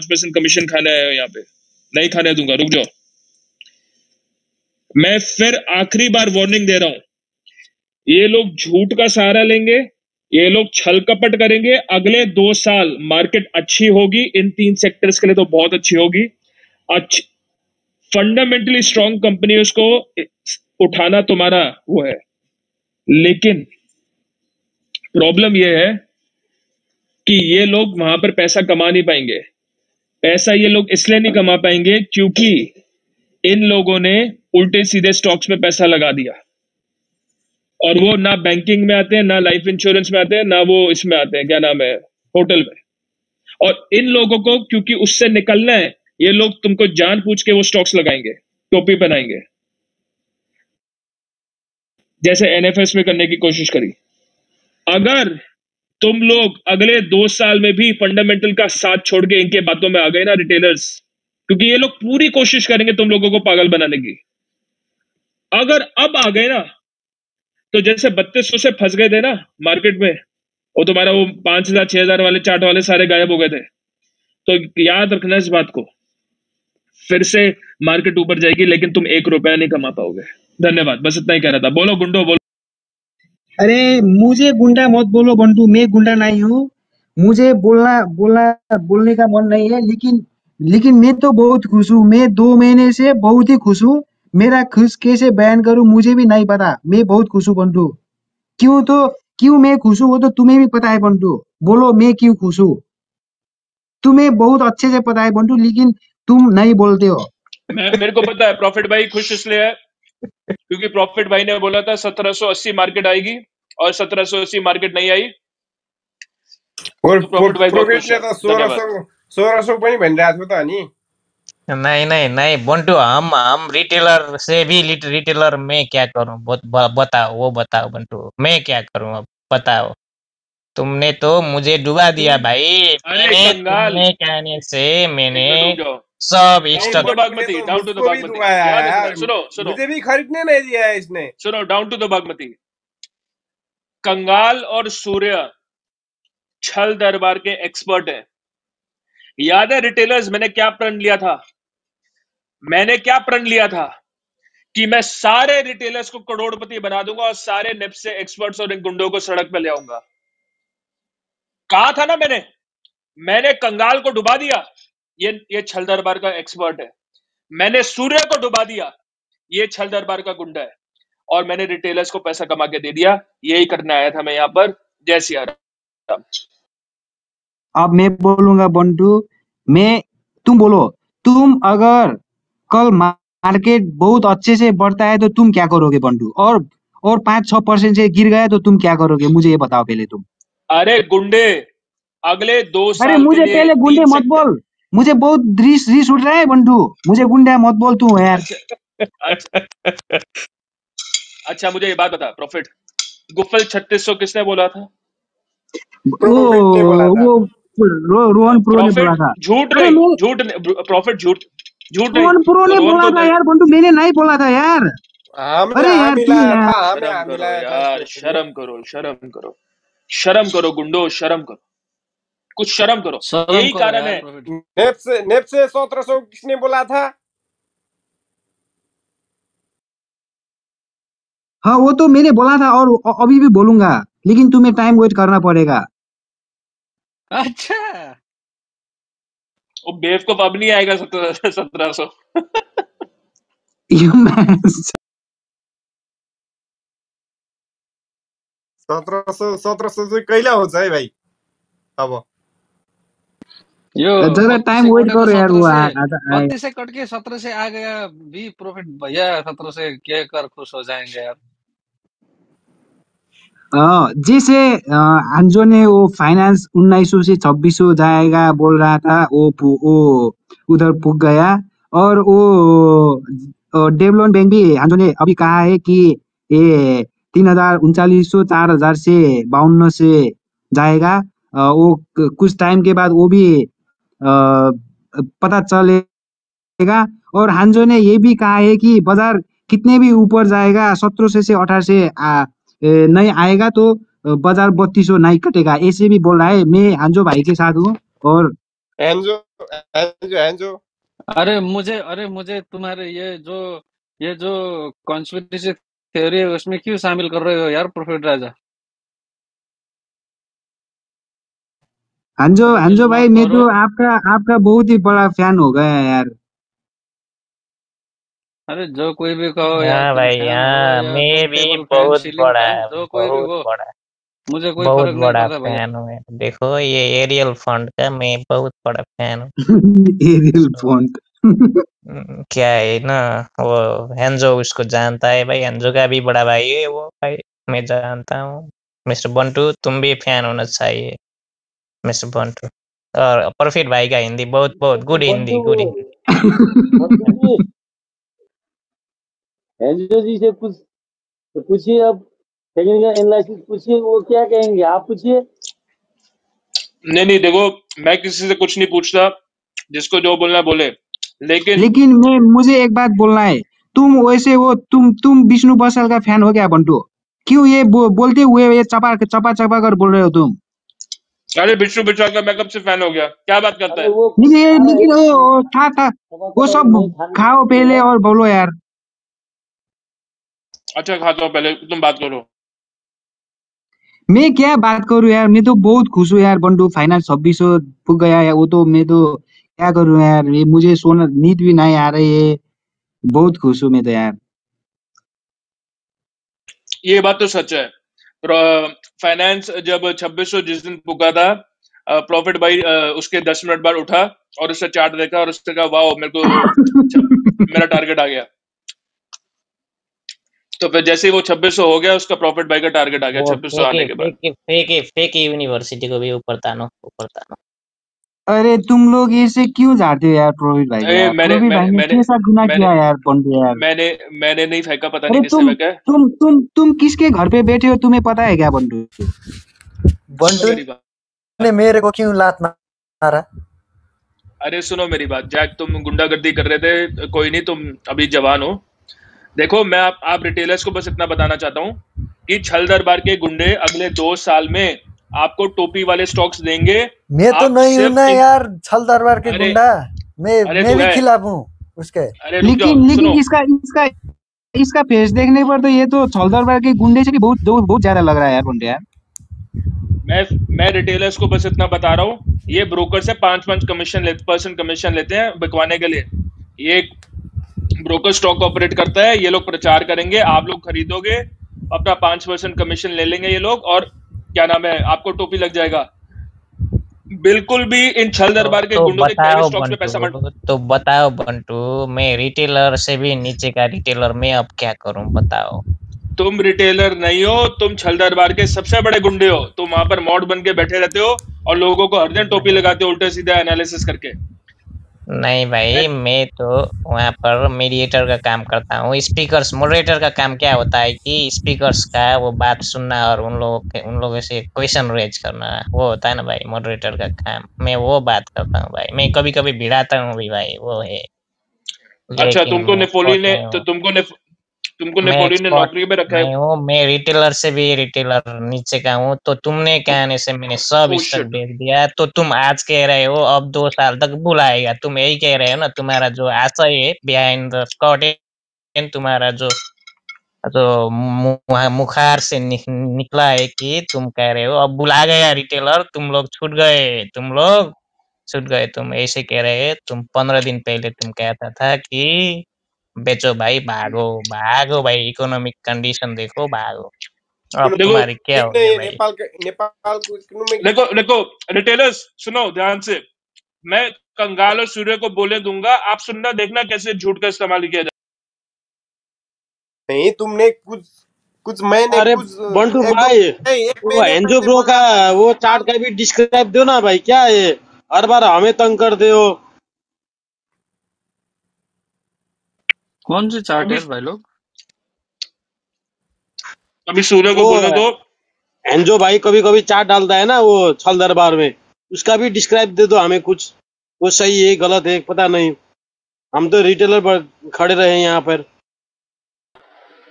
10% commission खाने आए हो यहाँ पे, नहीं खाने दूंगा, रुक जाओ। मैं फिर आखिरी बार वार्निंग दे रहा हूं, ये लोग झूठ का सहारा लेंगे, ये लोग छल कपट करेंगे। अगले 2 साल मार्केट अच्छी होगी, इन 3 सेक्टर्स के लिए तो बहुत अच्छी होगी। फंडामेंटली स्ट्रॉन्ग कंपनियों को उठाना तुम्हारा वो है, लेकिन प्रॉब्लम ये है कि ये लोग वहां पर पैसा कमा नहीं पाएंगे। पैसा ये लोग इसलिए नहीं कमा पाएंगे क्योंकि इन लोगों ने उल्टे सीधे स्टॉक्स में पैसा लगा दिया, और वो ना बैंकिंग में आते हैं, ना लाइफ इंश्योरेंस में आते हैं, ना वो इसमें आते हैं, क्या नाम है, होटल में। और इन लोगों को क्योंकि उससे निकलना है, ये लोग तुमको जान पूछ के वो स्टॉक्स लगाएंगे, टोपी पहनाएंगे, जैसे एनएफएस में करने की कोशिश करी। अगर तुम लोग अगले 2 साल में भी फंडामेंटल का साथ छोड़ के इनके बातों में आ गए ना रिटेलर्स, क्योंकि ये लोग पूरी कोशिश करेंगे तुम लोगों को पागल बनाने की, अगर अब आ गए ना, तो जैसे 3200 से फंस गए थे ना मार्केट में, वो तुम्हारा वो 5000 6000 वाले चार्ट वाले सारे गायब हो गए थे, तो याद रखना इस बात को, फिर से मार्केट ऊपर जाएगी लेकिन तुम 1 रुपया नहीं कमा पाओगे। धन्यवाद, बस इतना ही कह रहा था। बोलो गुंडो, बोलो। अरे मुझे गुंडा मत बोलो बंटू, मैं गुंडा नहीं हूँ। मुझे बोलने का मन नहीं है, लेकिन मैं तो बहुत खुश हूँ। मैं 2 महीने से बहुत ही खुश हूँ। मेरा खुश कैसे बयान करूँ मुझे भी नहीं पता। मैं बहुत खुश हूँ बंटू। क्यों मैं खुश हूँ वो तो तुम्हें भी पता है बंटू। बोलो मैं क्यों खुश हूँ, तुम्हें बहुत अच्छे से पता है बंटू, लेकिन तुम नहीं बोलते हो। मेरे को पता है प्रॉफिट भाई खुश इसलिए है क्योंकि प्रॉफिट भाई ने बोला था 1780 मार्केट आएगी, और 1780 मार्केट नहीं आई, और तो प्रॉफिट भाई बहुत खुश ने है। तो 1600 पनि भनिरहेको थियो त नि। नहीं बंटू, हम रिटेलर से भी रिटेलर मैं क्या करूं, बताओ, वो बताओ बंटू, मैं क्या करूं अब, बताओ। तुमने तो मुझे डुबा दिया भाई। तुमने कहने से मैंने सब stock Bagmati, down to the Bagmati, याद रखना, सुनो मुझे भी खरीदने नहीं दिया है इसने। सुनो, डाउन टू द बागमती। कंगाल और सूर्य छल दरबार के एक्सपर्ट हैं। याद है रिटेलर्स, मैंने क्या प्रण लिया था कि मैं सारे रिटेलर्स को करोड़पति बना दूंगा और सारे नेप्स से एक्सपर्ट्स और इन गुंडों को सड़क पे ले आऊंगा। कहा था ना मैंने कंगाल को डुबा दिया, ये छल दरबार का एक्सपर्ट है। मैंने सूर्य को डुबा दिया, ये छल दरबार का गुंडा है। और मैंने रिटेलर्स को पैसा कमा के दे दिया। यही करने आया था मैं यहाँ पर। जय सिया राम। अब मैं बोलूंगा बंटू, तुम बोलो। तुम अगर कल मार्केट बहुत अच्छे से बढ़ता है तो तुम क्या करोगे बंटू, और 5-6% से गिर गया तो तुम क्या करोगे, मुझे ये बताओ पहले तुम। अरे गुंडे, अगले 2 साल अरे मुझे पहले गुंडे मत बोल, मुझे बहुत रीस उठ रहा है बंटू, मुझे गुंडा मत बोल तू यार। अच्छा मुझे ये बात बता प्रॉफिट, गुफल 3600 किसने बोला था? वो रोहन प्रो ने बोला था। झूठ नहीं, प्रॉफिट झूठ रोहन प्रो ने बोला था यार बंटू, मैंने नहीं बोला था यार। अरे यार शर्म करो गुंडो, शर्म करो, कुछ शर्म करो। यही कारण है। नेप से 1700 किसने बोला था? हाँ वो तो मैंने बोला था और अभी भी बोलूंगा, लेकिन तुम्हें टाइम वेट करना पड़ेगा। अच्छा वो बेवकूफ अब नहीं आएगा 1700। 1700 चाहिँ कहिले आउँछ है भाइ? अब यो जरा टाइम वेट करो यार। वो 32 से कट के 17 से आ गया भी प्रॉफिट भैया। 17 से क्या कर खुश हो जाएंगे यार। जैसे अंजो ने वो फाइनेंस 1900 से 2600 जाएगा बोल रहा था, वो उधर पुग गया। और वो डेवलपमेंट बैंक भी अंजो ने अभी कहा है कि ये 3900 4000 से 52 से जाएगा। वो कुछ टाइम के बाद वो भी पता चलेगा। और हांजो ने ये भी कहा है कि बाजार कितने भी ऊपर जाएगा, 1700 से 1800 नहीं आएगा तो बाजार 3200 नहीं कटेगा, ऐसे भी बोल रहा है। मैं हांजो भाई के साथ हूँ और एंजो एंजो एंजो अरे मुझे तुम्हारे ये जो कॉन्स्पिरेसी थ्योरी है उसमें क्यों शामिल कर रहे हो यार प्रोफेट राजा? हांजो शामिल हांजो मत भाई, मैं करो। तो आपका आपका बहुत ही बड़ा फैन हो गया यार। अरे जो कोई भी कहो यार, हाँ तुम भाई, फैन हो हाँ या मैं कोई भी टेबल फैन, बहुत सीलिंग बड़ा, फैन, जो कोई भी बहुत हो, बड़ा, मुझे कोई बहुत फर्क नहीं बड़ा पड़ता भैया। फैन हूँ मैं। देखो ये एरियल फंड का मैं बहुत बड़ा फैन हूँ। Arial So, font. क्या है ना, वो हेंजो उसको जानता है भाई, हेंजो का भी बड़ा भाई है वो भाई, मैं जानता हूँ। मिस्टर बंटू तुम भी फैन होना चाहिए, मिस्टर बंटू। और प्रॉफिट भाई का हिंदी बहुत बहुत गुड हिंदी, बंटू गुड हिंदी। बंटू जी, एनजीओ जी से कुछ तो पूछिए। अब टेक्निकल एनालिसिस पूछिए, वो क्या कहेंगे आप पूछिए। नहीं देखो, मैं किसी से कुछ नहीं पूछता, जिसको जो बोलना है बोले, लेकिन लेकिन मैं मुझे एक बात बोलना है। तुम वैसे वो तुम विष्णु बसाल का फैन हो क्या बंटू? क्यों ये बोलते हुए ये चपा चपा चपा कर बोल रहे हो तुम? अरे विष्णु विशाल का मैं कब से फैन हो गया, क्या बात करता अरे है? वो कुछ लेकिन खा रहे लेकिन हैं, वो था सभा वो सभा सब नहीं खाने खाओ नहीं पहले बोला। और बोलो यार। अच्छा खाता हूँ, पहले तुम बात करो। मैं क्या बात करूं यार, मैं तो बहुत खुश हूँ यार बंटू, फाइनल 2600 पुग गया है। वो तो मैं तो क्या करूं यार, ये मुझे सोना नींद भी नहीं आ रही है। बहुत खुश हूँ मैं तो यार। ये बात तो सच है। फाइनेंस जब 2600 जिस दिन पुका था, प्रॉफिट भाई उसके 10 मिनट बाद उठा और उससे चार्ट देखा और उसने कहा वाह मेरे को मेरा टारगेट आ गया। तो फिर जैसे ही वो 2600 हो गया, उसका प्रॉफिट भाई का टारगेट आ गया वो 2600 फेके आने के बाद। फेके फेके फेके यूनिवर्सिटी को भी ऊपर तानो, ऊपर तानो। अरे तुम लोग ऐसे क्यों जाते हो यार प्रवीण भाई ए, यार? मैंने प्रवीण भाई मैंने ने मैंने कैसा गुनाह मैंने किया यार बंटू यार? मैंने मैंने नहीं फेंका, पता नहीं अरे किसने फेंका है। तुम किसके घर पे बैठे हो तुम्हें पता है क्या बंटू? सुनो बंटू मेरी बात, ने मेरे को क्यों लात मारा? अरे सुनो मेरी बात, जैक तुम गुंडागर्दी कर रहे थे, कोई नहीं, तुम अभी जवान हो। देखो मैं आप रिटेलर्स को बस इतना बताना चाहता हूँ कि छल दरबार के गुंडे अगले 2 साल में आपको टोपी वाले स्टॉक्स देंगे। मैं तो आप नहीं हूं सिर्फ ना इन, यार छल दरबार के अरे गुंडा। मैं अरे मैं तू भी है, खिलाफ हूँ उसके। अरे रुक जाओ, लेकिन सुनो। लेकिन इसका इसका इसका फेस देखने पर तो ये तो छलदरबार के गुंडे से भी बहुत ज्यादा लग रहा है यार बंटू यार। मैं रिटेलर्स को बस इतना बता रहा हूँ, ये ब्रोकर से 5% कमीशन लेते हैं बिकवाने के लिए। ये ब्रोकर स्टॉक ऑपरेट करता है, ये लोग प्रचार करेंगे, आप लोग खरीदोगे, अपना 5% कमीशन ले लेंगे ये लोग, और क्या नाम है, आपको टोपी लग जाएगा। बिल्कुल भी इन छल दरबार के तो गुंडों के कहे हुए बताओ स्टॉक्स पे पैसा मत। बंटू, तो बताओ बंटू, मैं रिटेलर से भी नीचे का रिटेलर, मैं अब क्या करूं बताओ। तुम रिटेलर नहीं हो, तुम छल दरबार के सबसे बड़े गुंडे हो। तुम वहां पर मॉड बन के बैठे रहते हो और लोगों को हर दिन टोपी लगाते हो उल्टे सीधे एनालिसिस करके। नहीं भाई, मैं तो वहाँ पर मीडिएटर का काम करता हूँ। स्पीकर्स मॉडरेटर का काम क्या होता है कि स्पीकर्स का वो बात सुनना और उन लोगों से क्वेश्चन रेज करना, वो होता है ना भाई मॉडरेटर का काम। मैं वो बात करता हूँ भाई, मैं कभी कभी भिड़ाता हूँ भी भाई, वो है। अच्छा, लेकिन मैं एक्सपर्ट नहीं हूँ। तुमको मैं नेपोलियन ने एक्सपर्ट नौकरी पे रखा है। नहीं हूँ, मैं रिटेलर से भी रिटेलर नीचे का हूँ। तो तुमने कहने से मैंने सब ओ स्टॉक शिट। बेच दिया, तो तुम आज कह रहे हो अब 2 साल तक बुलाएगा? तुम यही कह रहे हो ना? तुम्हारा जो आशय है बिहाइंड द कर्टेन, तुम्हारा जो जो मुखार से निकला है कि तुम कह रहे हो अब बुला गया रिटेलर, तुम लोग छूट गए, तुम लोग छूट गए। तुम ऐसे कह रहे हैं। तुम 15 दिन पहले तुम कहता था कि बेचो भाई, भागो भागो भाई, इकोनॉमिक कंडीशन देखो, भागो। अब सुनो, देखो तुम्हारी क्या हो देखने गया ये भाई? नेपाल को इकोनॉमिक। देखो देखो रिटेलर्स सुनो ध्यान से। मैं कंगाल और सूर्य को बोले दूंगा, आप सुनना, देखना कैसे झूठ का इस्तेमाल किया जाए। नहीं, तुमने कुछ कुछ महीने अरे कुछ बंटू एक दो भाई, नहीं, एक वो महीने एनजो पहले ब्रो का बोला था कि वो चार्ट नेपाल। का भी डिस्क्राइब दो ना भाई, क्या है हर बार हमें तंग कर दे हो। कौन सी चार्ट अभी है भाई लोग? अभी सूर्य को वो बोलने दो। एनजो भाई कभी कभी चार्ट डालता है ना वो छल दरबार में, उसका भी डिस्क्राइब दे दो हमें कुछ। वो सही है गलत है पता नहीं, हम तो रिटेलर पर खड़े रहे हैं यहाँ पर।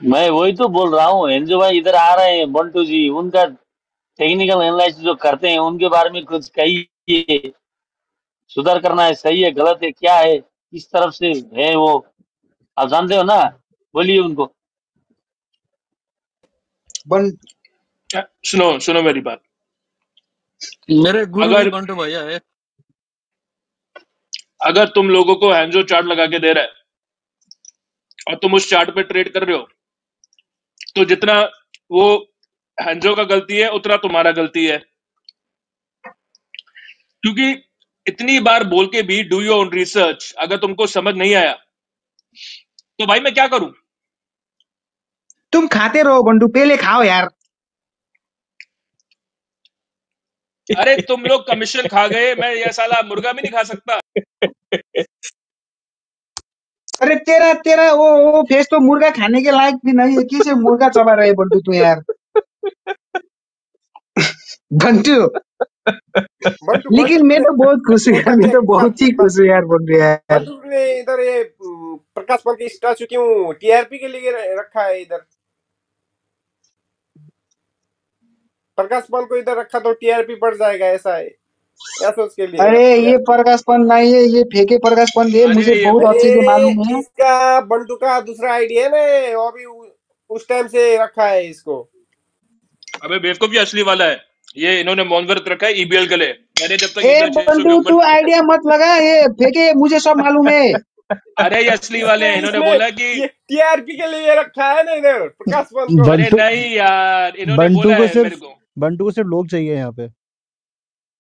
मैं वही तो बोल रहा हूँ, एनजीओ भाई इधर आ रहे हैं, बंटू जी उनका टेक्निकल एनालिसिस जो करते हैं उनके बारे में कुछ कहिए। सुधार करना है, सही है गलत है क्या है, किस तरफ से है वो आप जानते हो ना, बोलिए उनको। बन सुनो सुनो मेरी बात। मेरे गुरु भी अगर बंटू भैया है। अगर तुम लोगों को हैंजो चार्ट लगा के दे रहा है और तुम उस चार्ट पे ट्रेड कर रहे हो, तो जितना वो हैंजो का गलती है उतना तुम्हारा गलती है, क्योंकि इतनी बार बोल के भी डू योर ओन रिसर्च, अगर तुमको समझ नहीं आया तो भाई मैं क्या करूं? तुम खाते रहो बंटू, पहले खाओ यार। अरे तुम लोग कमीशन खा गए, मैं ये साला मुर्गा भी नहीं खा सकता। अरे तेरा तेरा वो फेस तो मुर्गा खाने के लायक भी नहीं है, कैसे मुर्गा चबा रहे बंटू तू यार। बंटू बंटू लेकिन मैं तो बहुत खुश हूँ यार, मैं तो बहुत ही खुश हूँ यार बंटू यार। बंटू ने इधर ये प्रकाश पंत की स्टैचू क्यों टीआरपी के लिए रखा है इधर? प्रकाश पंत को इधर रखा तो टीआरपी बढ़ जाएगा, ऐसा है, ऐसा उसके लिए अरे ये प्रकाश पंत नहीं है, ये फेंके प्रकाश पंत है, अरे मुझे ये बहुत अच्छे से मालूम है। इसका बंटू का दूसरा आइडिया है ना, वो अभी उस टाइम से रखा है इसको। अबे बेवकूफ, ये असली वाला है, ये इन्होंने मौन व्रत रखा है ईबीएल के लिए। मैंने जब तक ए ईबीएल 600 के बंटू ऊपर, तू आइडिया मत लगा, ये फेंके, मुझे सब मालूम है। अरे ये असली वाले हैं, इन्होंने बोला कि ये टीआरपी के लिए रखा है ना इधर प्रकाश पंत को। अरे नहीं यार, इन्होंने बोला है मेरे को। बंटू को सिर्फ लोग चाहिए यहाँ पे।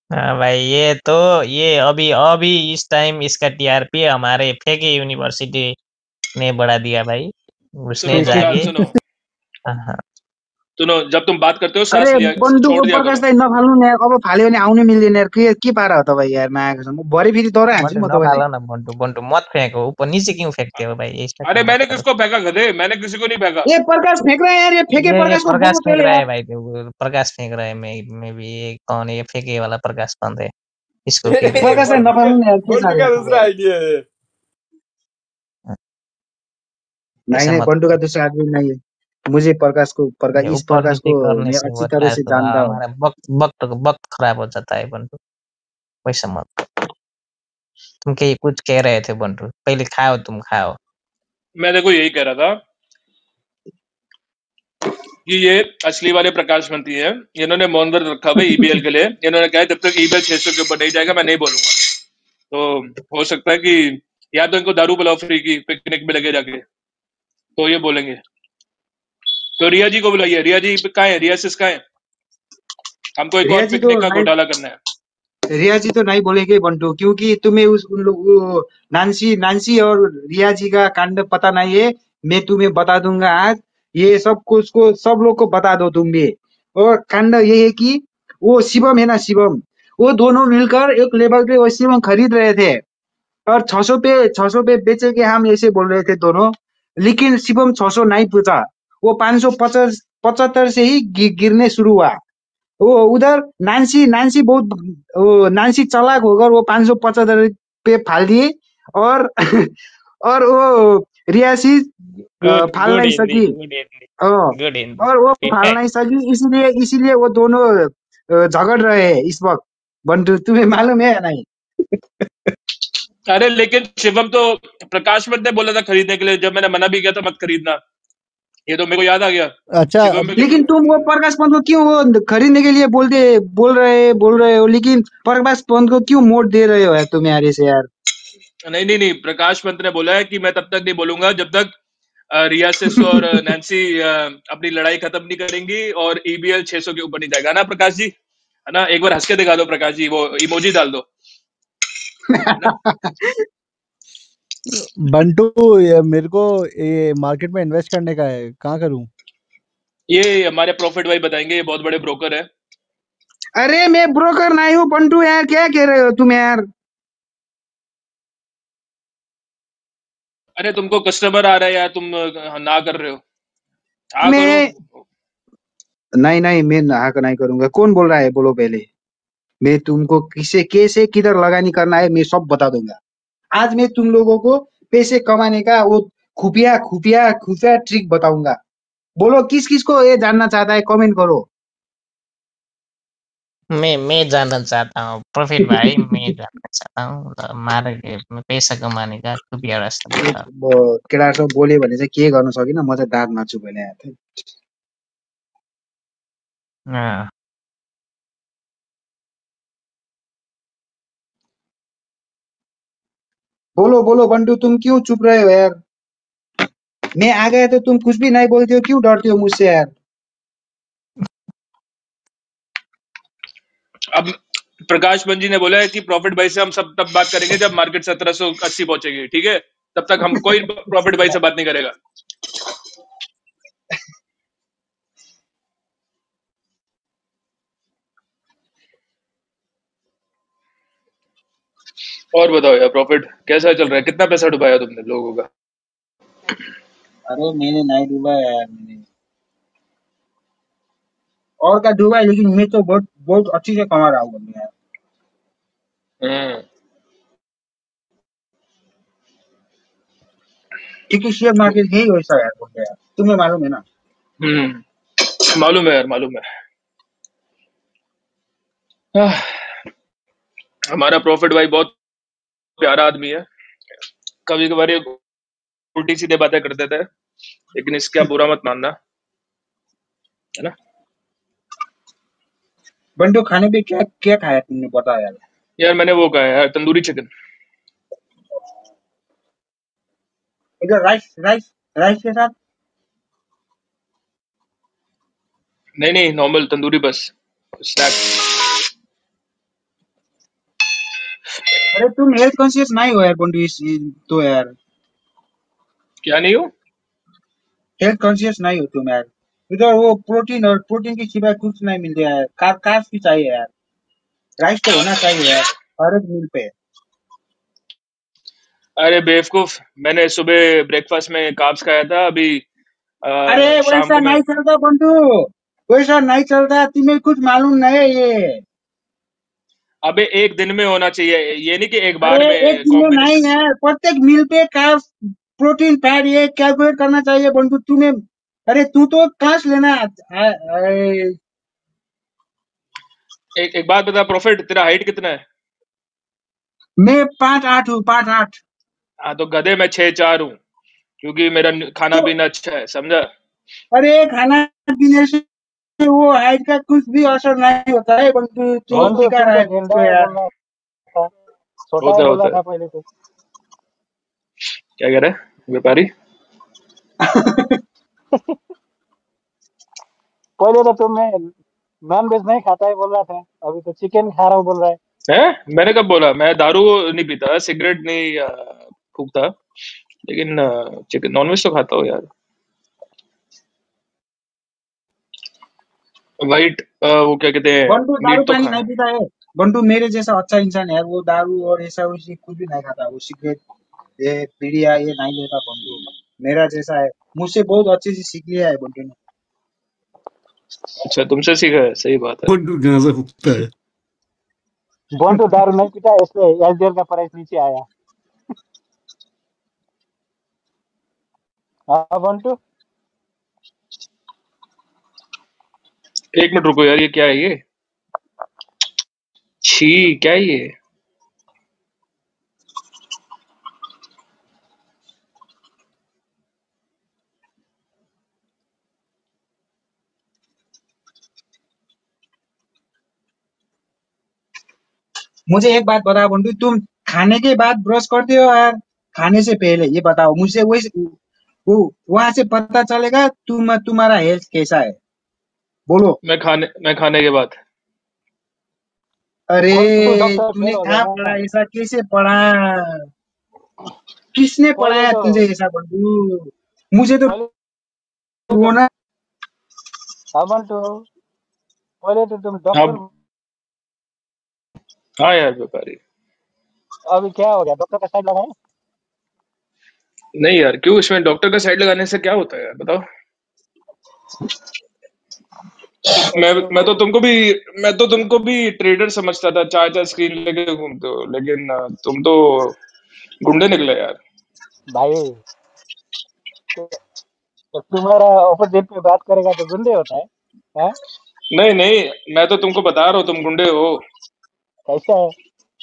हाँ भाई, ये तो ये अभी अभी इस टाइम इसका टीआरपी हमारे फेके यूनिवर्सिटी ने बढ़ा दिया भाई, उसने सुनो जाके। सुनो हाँ, सुनो, जब तुम बात करते हो सांस अरे लिया बंटू छोड़ को दिया प्रकाश करो। दाइ नफाल्नु नि यार, अब फाल्यो भने आउनै मिल्दैन यार, के पारा हो तपाईँ यार, मायाको छ। म भरे फेरि दौरा हान्छु बंटू म न तपाईँलाई। फालो ना, बंटू बंटू मत फेंको, ऊपर नीचे क्यों फेंकते हो भाई, इसका अरे काम मत मैंने करो। किसको फेंका गधे? मैंने किसी को नहीं फेंका। ए प्रकाश फेंक रहा है यार, ये फेंके ये प्रकाश को प्रकाश बोलो फेंक पहले रहा है यार। भाई, प्रकाश फेंक रहा है। मैं भी, ये कौन है, ये फेंके वाला प्रकाश पंत है, इसको फेंक दिया प्रकाश दाइ भाई। नफाल्नु नि यार, के बंटू साह्रो का यार दूसरा तपाईँ। आइडिया है। नहीं ऐसा नहीं, मत बंटू का करो, दूसरा आदमी नहीं है। मुझे ये इस ऊपर प्रकाश नीचे को करने मैं से अच्छी होता तरह है से तो जानता हूँ। हमारा वक्त खराब हो जाता है बंटू, वैसा मत। तुम कुछ कह रहे थे बंटू, पहले खाओ, तुम खाओ। मैं देखो यही कह रहा था कि ये असली वाले प्रकाश मंत्री है, इन्होंने मौन व्रत रखा हुआ ईबीएल के लिए। इन्होंने कहा जब तक ईबीएल 600 के ऊपर नहीं जाएगा मैं नहीं बोलूंगा। तो हो सकता है कि या तो इनको दारू पिलाओ फ्री की, पिकनिक में लगे जाके, तो ये बोलेंगे। तो रिया जी को बुलाइए, रिया जी कहाँ है? रिया सिस कहाँ है? हमको एक और रिया जी तो पिकनिक का नहीं, घोटाला करना है। रिया जी तो नहीं बोलेंगे बंटू, क्योंकि तुम्हें उन लोग वो नांसी नांसी और रिया जी का कांड पता नहीं है। मैं तुम्हें बता दूंगा आज, ये सब कुछ को सब लोग को बता दो तुम भी। और कांड ये है कि वो शिवम है ना, शिवम, वो दोनों मिलकर एक लेवल पे वो शिवम खरीद रहे थे, और 600 पे बेचे के हम ऐसे बोल रहे थे दोनों। लेकिन शिवम 600 नहीं पूछा, वो 575 से ही गिरने शुरू हुआ। वो उधर नांसी नांसी बहुत वो नांसी चालाक होकर वो 575 पे फाल दिए, और और वो रियासी गुड फाल गुड नहीं सकी। एंडिंग, गुड एंडिंग, अ, गुड और वो फाल एंडिंग। नहीं सकी, इसीलिए इसीलिए वो दोनों झगड़ रहे हैं इस वक्त। बंटू तुम्हें मालूम है या नहीं? अरे लेकिन शिवम तो प्रकाश मत ने बोला था खरीदने के लिए, जब मैंने मना भी किया था मत खरीदना, ये तो मेरे को याद आ गया। अच्छा, शिवम भी लेकिन तुम वो प्रकाश पंत को क्यों वो खरीदने के लिए बोल रहे हो, लेकिन प्रकाश पंत को क्यों मोड़ दे रहे हो यार तुम यार ऐसे यार। नहीं, प्रकाश पंत ने बोला है कि मैं तब तक नहीं बोलूंगा जब तक रिया सिस और नैन्सी अपनी लड़ाई खत्म नहीं करेंगी और ईबीएल 600 के ऊपर नहीं जाएगा ना प्रकाश जी, है ना? एक बार हंस के दिखा दो प्रकाश जी, वो इमोजी डाल दो, है ना? बंटू, मेरे को ये मार्केट में इन्वेस्ट करने का है, कहाँ करूँ? ये हमारे प्रॉफिट भाई बताएंगे, ये बहुत बड़े ब्रोकर है। अरे मैं ब्रोकर नहीं हूँ बंटू यार, क्या कह रहे हो तुम यार। अरे तुमको कस्टमर आ रहा है यार, तुम ना कर रहे हो, हाँ करो। मैं नहीं नहीं, मैं नाहक नहीं करूंगा। कौन बोल रहा है बोलो पहले। मैं तुमको किसे कैसे किधर लगानी करना है मैं सब बता दूंगा। आज मैं तुम लोगों को पैसे कमाने का वो खुफिया खुफिया खुफिया ट्रिक बताऊंगा। बोलो किस किस को ये जानना चाहता है, कमेंट करो। मैं जानना चाहता हूँ प्रॉफिट भाई, मैं जानना चाहता हूँ मारे पैसा कमाने का खुफिया रास्ता के बताओ। केटाहरूसँग बोल्यो भने चाहिँ के गर्न सकिनँ, म चाहिँ दाँत मार्छु भने आएको थिएँ। हाँ, बोलो बोलो बंटू, तुम क्यों चुप रहे हो यार? मैं आ गया तो तुम कुछ भी नहीं बोलते हो, क्यों डरते हो मुझसे यार? अब प्रकाश बंजी ने बोला है कि प्रॉफिट भाई से हम सब तब बात करेंगे जब मार्केट 1780 पहुंचेगी, ठीक है? तब तक हम कोई प्रॉफिट भाई से बात नहीं करेगा। और बताओ यार, प्रॉफिट कैसा चल रहा है? कितना पैसा डुबाया तुमने लोगों का? अरे मैंने नहीं डूबा यार, मैंने और का डूबा है, लेकिन मैं तो बहुत बहुत अच्छी से कमा रहा हूँ यार, क्योंकि शेयर मार्केट यही वैसा यार बोल यार, तुम्हें मालूम है ना। मालूम है यार, मालूम है। आह, हमारा प्रॉफिट भाई बहुत प्यारा आदमी है। कभी कभार ये उल्टी सीधे बातें करते थे, लेकिन इसका बुरा मत मानना, है ना? बंटू खाने पे क्या क्या खाया तुमने, बता यार। यार मैंने वो कहा है यार, तंदूरी चिकन। इधर राइस राइस राइस के साथ। नहीं नहीं, नॉर्मल तंदूरी बस, स्नैक्स। अरे तुम हेल्थ कॉन्शियस नहीं हो यार बंटू, तो यार क्या नहीं हो? हेल्थ कॉन्शियस नहीं हो तुम यार। इधर वो प्रोटीन और प्रोटीन के सिवाय कुछ नहीं मिलता यार, कार्ब्स भी चाहिए यार, राइस तो होना चाहिए यार हर एक मील पे। अरे बेवकूफ, मैंने सुबह ब्रेकफास्ट में कार्ब्स खाया था, अभी अरे शाम वैसा को मैं। नहीं चलता बंटू, वैसा नहीं चलता, तुम्हें कुछ मालूम नहीं है ये। अबे एक दिन में होना चाहिए, ये नहीं कि एक अरे बार एक में दिन में नहीं कॉम्बिनेशन। यार, प्रत्येक मील पे कार्ब्स प्रोटीन फैट ये कैलकुलेट करना चाहिए बंटू तुम्हें। अरे तू तो क्लास लेना। एक बात बता प्रॉफिट, तेरा हाइट कितना है? मैं 5'8" हूँ, 5'8"। हाँ तो गधे में 6'4" हूँ, क्योंकि मेरा खाना तो पीना अच्छा है, समझा? अरे खाना पीने से वो हाइट का कुछ भी असर नहीं होता है बंटू, तो बंटू दिखा तुम रहा तो है खुद गेंडा को है यार। बोल रहा था, छोटा है होता है बोल रहा होता है। था पहले तो। क्या कह रहा है व्यापारी? पहले तो तुम नॉन वेज नहीं खाता है बोल रहा था, अभी तो चिकन खा रहा हूँ बोल रहा है। है? मैंने कब बोला? मैं दारू नहीं पीता, सिगरेट नहीं फूकता, लेकिन चिकन नॉनवेज तो खाता हूँ यार। वाइट वो क्या कहते हैं, बंटू दारू मीट तो पानी खाए। नहीं पीता है। बंटू मेरे जैसा अच्छा इंसान है यार, वो दारू और ऐसा वैसी कुछ भी नहीं खाता, वो सिगरेट ये बीड़िया ये नहीं लेता बंटू, मेरा जैसा है। मुझसे बहुत अच्छे से सीख लिया है बंटू ने। अच्छा, तुमसे सीखा है, सही बात है। बंटू गांजा फूकता है। बंटू दारू नहीं पीता इसलिए एसडीएल का प्राइस नीचे आया। हाँ बंटू। एक मिनट रुको यार, ये क्या है ये? छी, क्या है ये? मुझे एक बात बताओ बंटू, तुम खाने के बाद ब्रश करते हो यार, खाने से पहले ये बताओ मुझे, वही वो वहां से पता चलेगा तुम्हारा हेल्थ कैसा है, बोलो। मैं खाने के बाद। अरे बंटू डॉक्टर तूने फेल हो गया कहाँ ना। पढ़ा, ऐसा कैसे पढ़ा, किसने पहले पढ़ाया तो तुझे ऐसा बंटू? मुझे तो पहले तो रोना। हाँ बंटू, पहले तो तुम डॉक्टर, अब हाँ यार व्यापारी। अभी क्या हो गया, डॉक्टर का साइड लगाए। नहीं यार, क्यों? इसमें डॉक्टर का साइड लगाने से क्या होता है यार, बताओ। मैं तो तुमको भी ट्रेडर समझता था, चार चार स्क्रीन लेके घूमते हो, लेकिन तुम तो गुंडे निकले यार। भाई तो तुम्हारा ऑपोजिट पे बात करेगा तो गुंडे होता है। हाँ? नहीं नहीं, मैं तो तुमको बता रहा हूँ, तुम गुंडे हो। कैसा है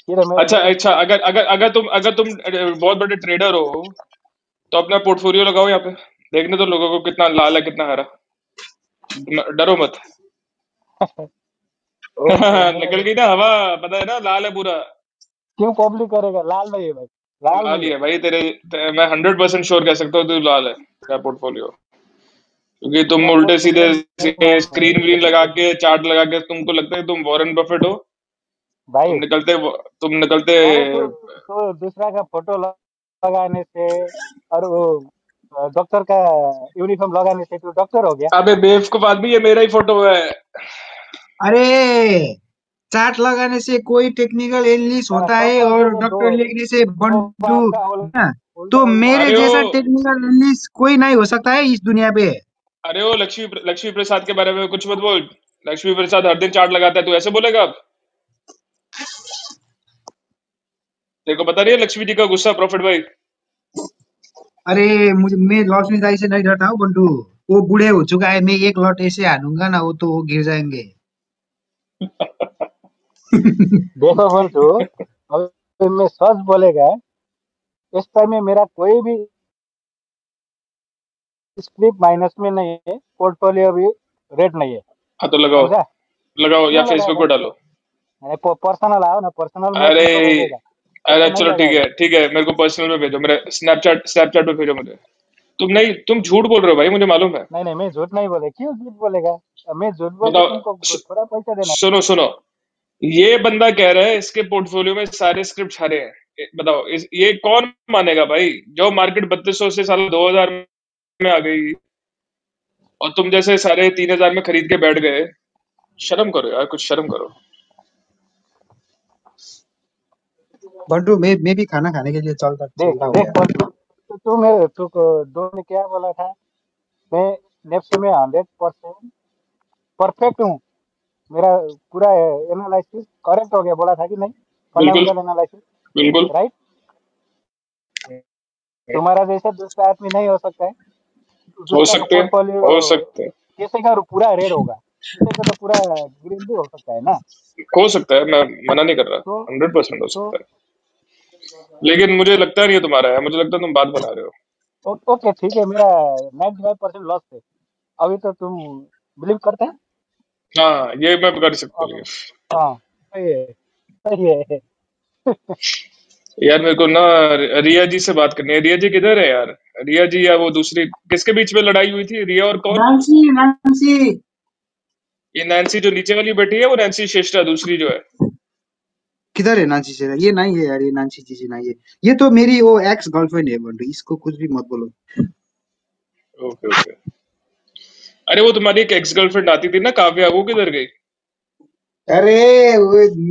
ये तो अच्छा मेरे अच्छा, अगर तुम बहुत बड़े ट्रेडर हो तो अपना पोर्टफोलियो लगाओ यहाँ पे, देखने तो लोगों को कितना लाल है कितना हरा। डरो मत। ओके निकल मेरे गई ना हवा, पता है ना, लाल है पूरा। क्यों कॉपी करेगा? लाल नहीं है भाई, लाल लाल नहीं ही है। है भाई मैं 100% श्योर कह सकता हूँ तू लाल है तेरा पोर्टफोलियो, क्योंकि तुम मेरा उल्टे सीधे पोर्टफोलियो नहीं मालूम है स्क्रीन व्रीन लगा के चार्ट लगा के तुमको लगता है तुम वॉरेन बफेट हो। तुम भाई। निकलते तुम निकलते अरे तू दूसरा का फोटो लगाने से और वो डॉक्टर का यूनिफॉर्म लगाने से तू डॉक्टर हो गया? अबे बेवकूफ आदमी, ये मेरा ही फोटो है। अरे चार्ट लगाने से कोई टेक्निकल एनालिस्ट होता है टोटल और जो दो डॉक्टर लिखने से दो बंटू बार का ना। उल्टा तो उल्टा मेरे अरे ओ जैसा टेक्निकल एनालिस्ट कोई नहीं हो सकता है इस दुनिया पे। अरे ओ लक्ष्मी प्रसाद के बारे में कुछ मत बोल। लक्ष्मी प्रसाद हर दिन चार्ट लगाता है, तू ऐसे बोलेगा अब? देखो पता नहीं है लक्ष्मी जी का गुस्सा, प्रॉफिट भाई। अरे मैं लक्ष्मी दाई से नहीं डरता हूँ बंटू। वो बूढ़े हो चुका है, मैं एक लौट ऐसे हानूंगा ना वो तो वो गिर जाएंगे। देखो बंटू, अब मैं सच बोलेगा, इस टाइम में मेरा कोई भी स्क्रिप्ट माइनस में नहीं है, पोर्टफोलियो भी रेट नहीं है। हाँ तो लगाओ, समझा? लगाओ या क्यों फेसबुक लगाएगा? पे डालो। अरे पर्सनल आओ ना, पर्सनल में अरे तुमको भेजेगा, अरे ऐसे नहीं चलो ठीक है लगाएगा। ठीक है, मेरे को पर्सनल में भेजो, मेरे स्नैपचैट पे भेजो मुझे। तुम नहीं, तुम झूठ बोल रहे हो भाई, मुझे मालूम है। नहीं नहीं, मैं झूठ नहीं बोले, क्यों झूठ बोलेगा? मैं झूठ बोल के बताओ। तुमको थोड़ा पैसा देना सुनो सुनो, ये बंदा कह रहा है इसके पोर्टफोलियो में सारे स्क्रिप्ट हरे हैं। बताओ ये कौन मानेगा भाई? जो मार्केट 3200 से साल 2000 में आ गई और तुम जैसे सारे 3000 में खरीद के बैठ गए। शर्म करो यार, कुछ शर्म करो। बंटू मैं भी खाना खाने के लिए चलता देख चलता हूँ देख यार। बंटू, तू मेरे दो ने क्या बोला था? मैं नेफ्ट में 100% परफेक्ट हूँ, मेरा पूरा एनालिसिस करेक्ट हो गया, बोला था कि नहीं? बिल्कुल फंडामेंटल एनालिसिस, बिल्कुल। राइट? तुम्हारा जैसा दूसरा आदमी नहीं हो सकता है। हो दूसरा का सकते हैं, पोर्टफोलियो हो सकते हैं, कैसे का पूरा रेड होगा, किसी का तो पूरा ग्रीन भी हो सकता है ना। हो सकता है, मैं मना नहीं कर रहा। तो 100% हो तो सकता है, लेकिन मुझे लगता नहीं है तुम्हारा है, मुझे लगता है तुम बात बना रहे हो। ओके ठीक है, मेरा 95% लॉस है अभी, तो तुम बिलीव करते हैं? हाँ ये मैं कर सकता हूँ ओके, ये। हाँ सही है, सही है। यार मेरे को ना रिया जी से बात करनी है। रिया जी किधर है यार? रिया जी या वो दूसरी किसके बीच में लड़ाई हुई थी, रिया और कौन? नांसी नांसी ये नैन्सी जो नीचे वाली बैठी है, वो नैन्सी श्रेष्ठा दूसरी जो है। किधर है नांसी से? ये नहीं है यार, ये नांसी जी से नहीं है। ये तो मेरी वो एक्स गर्लफ्रेंड है बंटू, इसको कुछ भी मत बोलो। Okay okay. अरे वो तुम्हारी एक एक्स गर्लफ्रेंड आती थी ना, काव्या, वो किधर गई? अरे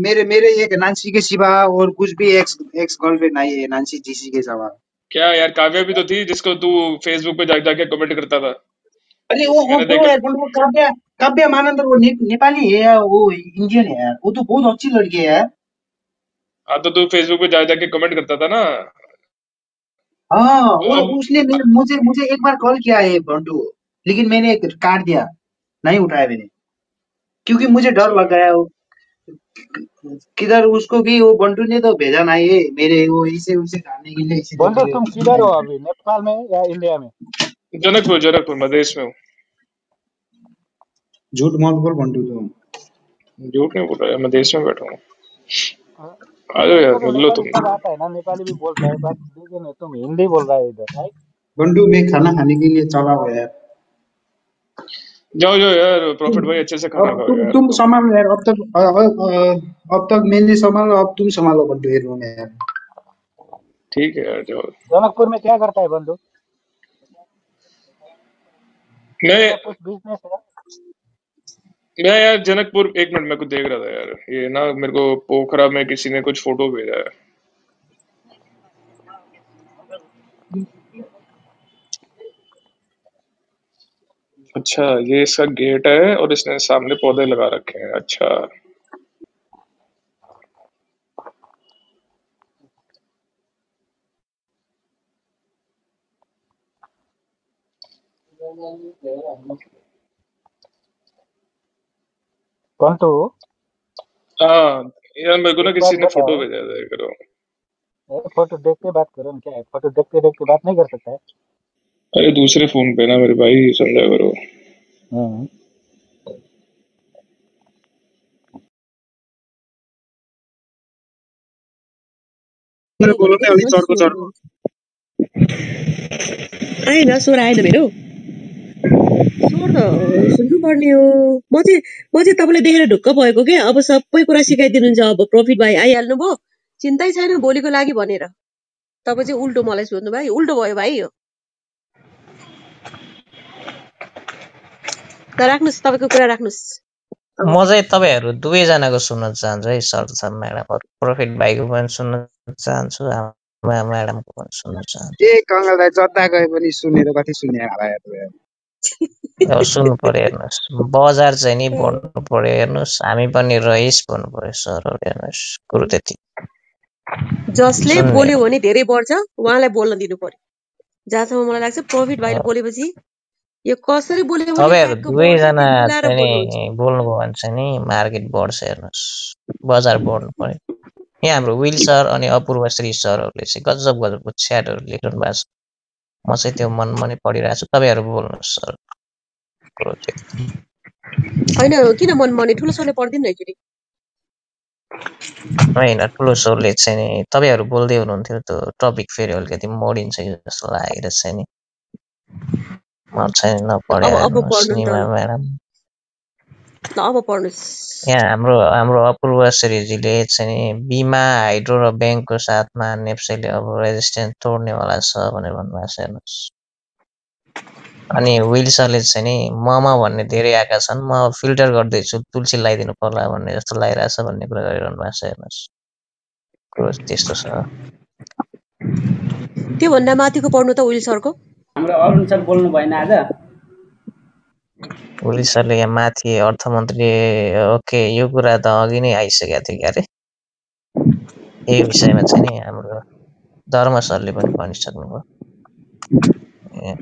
मेरे मेरे एक नांसी के सिवा और कुछ भी एक्स एक्स गर्लफ्रेंड नहीं है नांसी जी के सिवा। क्या यार, काव्या भी तो थी जिसको तू फेसबुक पे जाके कमेंट करता था। अरे वो मैंने तो देखा। यार बंटू, काव्या काव्या मानंदर वो नेपाली है या वो इंडियन है यार, वो तो बहुत अच्छी लड़की है यार। हाँ तो तू फेसबुक पे जाके कमेंट करता था ना। हाँ वो और अब उसने मुझे मुझे एक बार कॉल किया है बंटू, लेकिन मैंने काट दिया, नहीं उठाया मैंने, क्योंकि मुझे डर अच्छा। लग गया। किधर उसको भी वो बंटू ने तो भेजा नहीं है मेरे वो इसे उसे खाने के लिए, इसीलिए बंटू तुम किधर हो मेरे अभी, नेपाल में या इंडिया में? जनकपुर मधेश में हूँ। झूठ मत बोल बंटू तुम। झूठ नहीं बोल रहा यार, मधेश में बैठा हूँ। हाँ, आ जाओ तुमको यार, तो मिल लो नेपाली तुम। सब आता है ना, नेपाली भी बोलता है, बट लेकिन तुम हिंदी बोल रहा है इधर, राइट? बंटू मैं खाना खाने के लिए चला हुआ यार। जाओ जाओ यार, प्रॉफिट तुम भाई अच्छे से खाना अब खाओ यार तुम तुम। संभालो यार, अब तक मैंने संभालो, अब तुम संभालो बंटू ये रूम यार। ठीक है यार, जाओ। जनकपुर में क्या करता है बंटू? मैं तेरा कुछ बिजनेस है? मैं यार जनकपुर, एक मिनट, मेरे को देख रहा था यार, ये ना मेरे को पोखरा में किसी ने कुछ फोटो भेजा है। अच्छा, ये इसका गेट है और इसने सामने पौधे लगा रखे हैं। अच्छा। कंटू हाँ यार, मेरे को ना एक बात किसी ने फोटो बताओ, भेजा था करो। फोटो देख के बात करो ना, क्या है फोटो देखते देखते बात नहीं कर सकता है? अरे दूसरे फोन पे ना मेरे भाई, समझा करो। हम्म, बोलो भनेको नि अलि चर्को मैले चर्को आएन, स्वर आएन मेरो स्वर त सुन्नुपर्ने हो। म चाहिँ तपाईँलाई देखेर ढुक्क भएको क्या। अब सबै कुरा सिकाइदिनुहुन्छ। अब प्रफिट भाइ आइहाल्नु भयो, चिन्तै छैन भोलिको लागि भनेर। तपाईँ चाहिँ उल्टो मलाई सोध्नु भाइ, उल्टो भयो भाइ यो। ल राख्नुहोस्, तपाईँको कुरा राख्नुहोस्। म चाहिँ तपाईँहरू दुवैजनाको सुन्न चाहन्छु है, सर म्याडम। प्रफिट भाइको पनि सुन्न चाहन्छु, म्याडमको पनि सुन्न चाहन्छु। ए कङ्गाल दाइ जता गए पनि सुनेर कति सुने होला यार। अब सुन्नु पर्यो, हेर्नुहोस् बजार चाहिँ नि बढ्नु पर्यो, हेर्नुहोस् हामी पनि रहिस भन्नु पर्यो सरहरू, हेर्नुहोस् कुरो त्यति। जसले सुन्ने बोल्यो भने धेरै बढ्छ, उहाँलाई बोल्न दिनु पर्यो। जहाँसम्म मलाई लाग्छ प्रफिट भाइले बोलेपछि यो कसरी बोल्यो भने तपाईँहरू ट्याक्क बढ्छ दुवैजना त्यो मिलाएर चाहिँ बोल्नुहुन्छ। नि बोल्नुभयो भने चाहिँ नि मार्केट बढ्छ, हेर्नुहोस् बजार बढ्नु पर्यो। यहाँ हाम्रो विल सर अनि अपूर्व श्री सरहरूले चाहिँ गजब गजबको च्याटहरू लेख्नु भएको छ। म चाहिँ त्यो मनमा नै पढिरहेको छु। तपाईँहरू बोल्नुहोस् सर, कुरो त्यो होइन किन मन मर्ने, ठुलो सरले पढिदिनु न एकचोटि। होइन ठुलो सरले चाहिँ नि तपाईँहरू बोल्दै हुनुहुन्थ्यो, त्यो टपिक फेरि अलिकति मोडिन्छ कि जस्तो लागेर चाहिँ नि म चाहिँ नपढे, अब हेर्नुहोस् पढ्नु नि त, निमा म्याडम। ल अब पढ्नुहोस्। यहाँ हाम्रो अपूर्व श्रीजीले चाहिँ नि बिमा, हाइड्रो र ब्याङ्कको साथमा नेप्सेले अब रेजिस्ट्यान्स तोड्नेवाला छ भनेर भन्नुभएको छ, हेर्नुहोस्। अनि विल सरले चाहिँ नि ममा भन्ने धेरै आएका छन्, म फिल्टर गर्दैछु, तुलसी लगाइदिनु पर्ला भन्ने जस्तो लागिरहेछ भन्ने कुरा गरिरहनु भएको छ, हेर्नुहोस् कुरो त्यस्तो छ। त्योभन्दा माथिको पढ्नु त विल सरको। हाम्रो अरुण सर बोल्नु भएन आज। विल सरले यहाँ माथि अर्थमन्त्री, ओके यो कुरा त अघि नै आइसकेको थियो क्यारे। यही विषयमा चाहिँ नि हाम्रो धर्म सरले पनि भनिसक्नुभयो। ए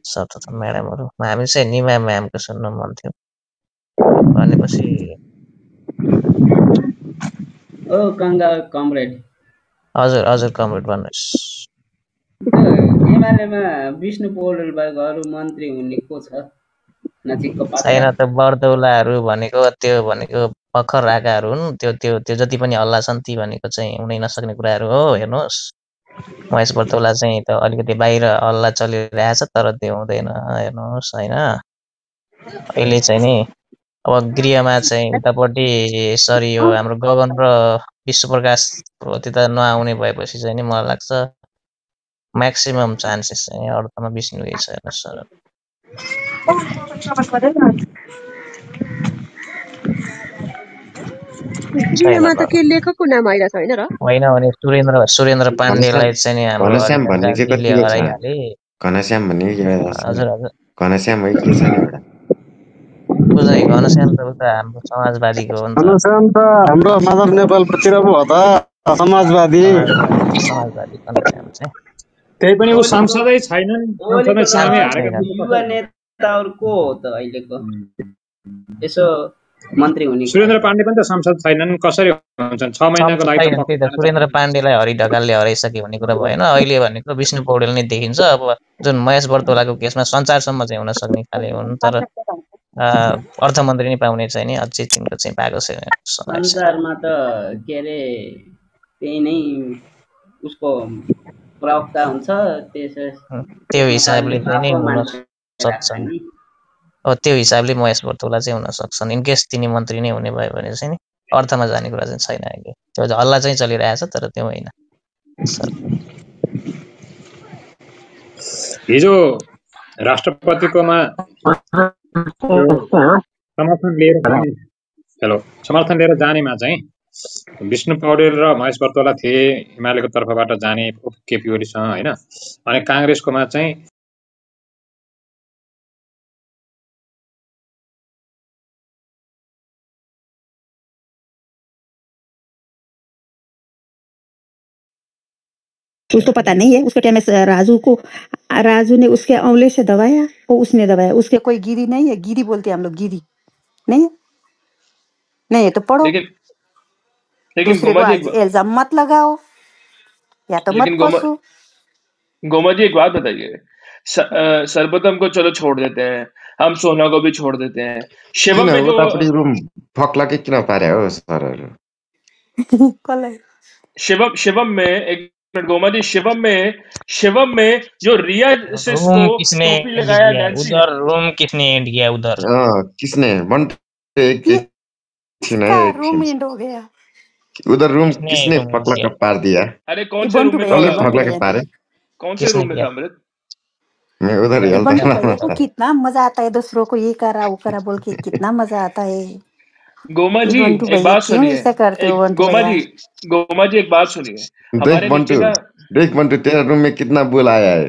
सर त म्याडमहरू, हामी चाहिँ निमा म्यामको सुन्न मन थियो भनेपछि। ओ गङ्गा कमरेड, हजुर हजुर कमरेड भन्नुहोस्। एमालेमा विष्णु पौडेल बाहेक अरू मन्त्री हुने को छ नजिकको पात्र? छैन त, बर्दौलाहरू भनेको त्यो भर्खर आएकाहरू हुन्। त्यो त्यो त्यो जति पनि हल्ला छन् ती भनेको चाहिँ हुनै नसक्ने कुराहरू हो, हेर्नुहोस्। महेश बर्दौला चाहिँ त अलिकति बाहिर हल्ला चलिरहेछ, तर त्यो हुँदैन, हेर्नुहोस् होइन। अहिले चाहिँ नि अब गृहमा चाहिँ उतापट्टि सरी यो हाम्रो गगन र विश्वप्रकाश त्यता नआउने भएपछि चाहिँ नि मलाई लाग्छ म्याक्सिमम चान्सेस चाहिँ अर्थमा विष्णुकै छ, हेर्नुहोस् सर। गृहमा त के लेखकको नाम आइरहेको छ होइन र? होइन भने सुरेन्द्र पाण्डेलाई चाहिँ नि हाम्रो घनश्याम भन्ने चाहिँ गान्धीले कतिको छ? हराइहाले। घनश्याम भन्ने हजुर हजुर, घनश्याम है के छ नि एउटा? बुझ्दै घनश्याम त उता हाम्रो समाजवादीको हो नि त। घनश्याम त हाम्रो माधव नेपालतिर पो हो त, समाजवादी समाजवादी घनश्याम चाहिँ त्यही पनि ऊ सांसदै छैनन्, ओलीको सांसदै त हारेका युवा नेताहरू को हो त अहिलेको यसो मन्त्री हुने? सुरेन्द्र पाण्डे पनि त सांसद छैनन्, कसरी हुन्छन्? 6 महिनाको लागि छैन, त्यही त सुरेन्द्र पाण्डेलाई हरि ढकालले हराइसके भन्ने कुरा भएन। अहिले भनेको विष्णु पौडेल नै देखिन्छ। अब जुन महेश बर्तौलाको केसमा संसारसम्म चाहिँ हुन सक्ने खाले हुन्, तर अर्थमन्त्री नै पाउने चाहिँ नि अझै तिनको चाहिँ पाएको छैन। संसारमा त के अरे त्यही नै उसको प्रवक्ता हुन्छ, त्यो हिसाबले चाहिँ नि हुन सक्छन्। त्यो हिसाबले महेश बर्तौला चाहिँ हुन सक्छन्, इनकेस तिनी मन्त्री नै हुने भयो भने चाहिँ नि अर्थमा जाने कुरा चाहिँ छैन। अहिले त्यो हल्ला चाहिँ चलिरहेछ, तर त्यो होइन। हिजो राष्ट्रपतिकोमा समर्थन लिएर जानेमा चाहिँ विष्णु पौडेल र महेश बर्तौला थिए एमालेको तर्फबाट जाने केपी ओलीसँग होइन। अनि काङ्ग्रेसकोमा चाहिँ उसको पता नहीं है। उसको टाइम में राजू ने उसके औंले से दबाया, वो उसने दबाया। उसके कोई गिरी नहीं है, गिरी बोलते हैं हम लोग, गिरी नहीं है। नहीं तो पढ़ो, लेकिन दूसरे को गोमा जी इल्जाम मत लगाओ या तो मत लेकिन फंसो। गोमा जी एक बात बताइए, सर्वोत्तम को चलो छोड़ देते हैं, हम सोना को भी छोड़ देते हैं, शिवम किन में जो उतापट्टि रुम फक्लकै किन पारे हो सरहरू? कसलाई? शिवम में एक मिनट गोमा जी, शिवम में जो रिया सिस को रूम किसने टोपी एंड लगाया किया नैन्सी उधर? है। रूम किसने एंड किया उधर? किसने बन्टु एकछिन है, किसका रूम एकछिन। एंड हो गया? उधर रूम किसने किसने रूम एंड फक्लका किया? पार दिया? अरे ये कौन से रूम बंटू में भैया था? कसले ने, बंटू फक्लका भैया ने। पारे? कौन से किसने रूम में किया? था अमृत? मैं उधर ये हिलता बंटू ना भैया को था। कितना मजा आता है दूसरों को ये करा वो करा बोल के, कितना मजा आता है। गोमा ये जी बंटू एक भैया बात क्यों सुनिए, ऐसा करते हो एक बंटू भैया? गोमा जी एक बात सुनिए, देख हमारे नीचे ना बंटू तेरा रूम में कितना बुल आया है।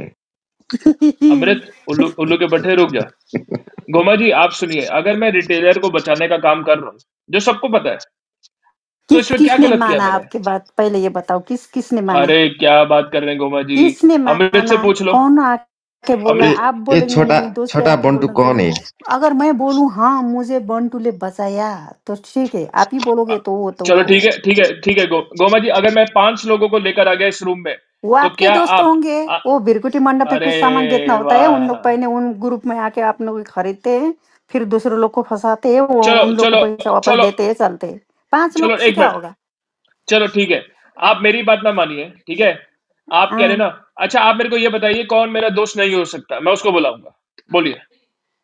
अमृत उल्लू के बट्टे, रुक जा। गोमा जी आप सुनिए, अगर मैं रिटेलर को बचाने का काम कर रहा हूँ, जो सबको पता है, तो इसमें क्या किसने गलत किया माना मैंने? आपकी बात? पहले ये बताओ, किसने माना? अरे क्या बात कर रहे हैं गोमा जी, किसने अमृत से माना? पूछ लो। कौन आके बोला? अमृत आप ये बोलेंगे छोटा नहीं, दूसरे छोटा आके बंटू बोलना कौन चाहिए। है? अगर मैं बोलूं हाँ मुझे बंटू ने बचाया तो ठीक है, आप ही बोलोगे तो वो चलो ठीक है गोमा जी, अगर मैं 5 लोगों को लेकर आ गया इस रूम में, वो तो आपके क्या दोस्त आप होंगे। वो बिरकुटी मंडप पे अरे कुछ सामान जितना होता है उन वाह, लोग पहले उन ग्रुप में आके आप लोग खरीदते हैं, फिर दूसरे लोग को फंसाते हैं, वो चलो उन लोग को चलो पैसा वापस चलो देते हैं, चलते हैं। 5 चलो लोग से एक क्या मिनट, होगा? चलो ठीक है, आप मेरी बात ना मानिए, ठीक है? आप कह रहे हाँ, ना, अच्छा आप मेरे को ये बताइए कौन मेरा दोस्त नहीं हो सकता, मैं उसको बुलाऊंगा, बोलिए।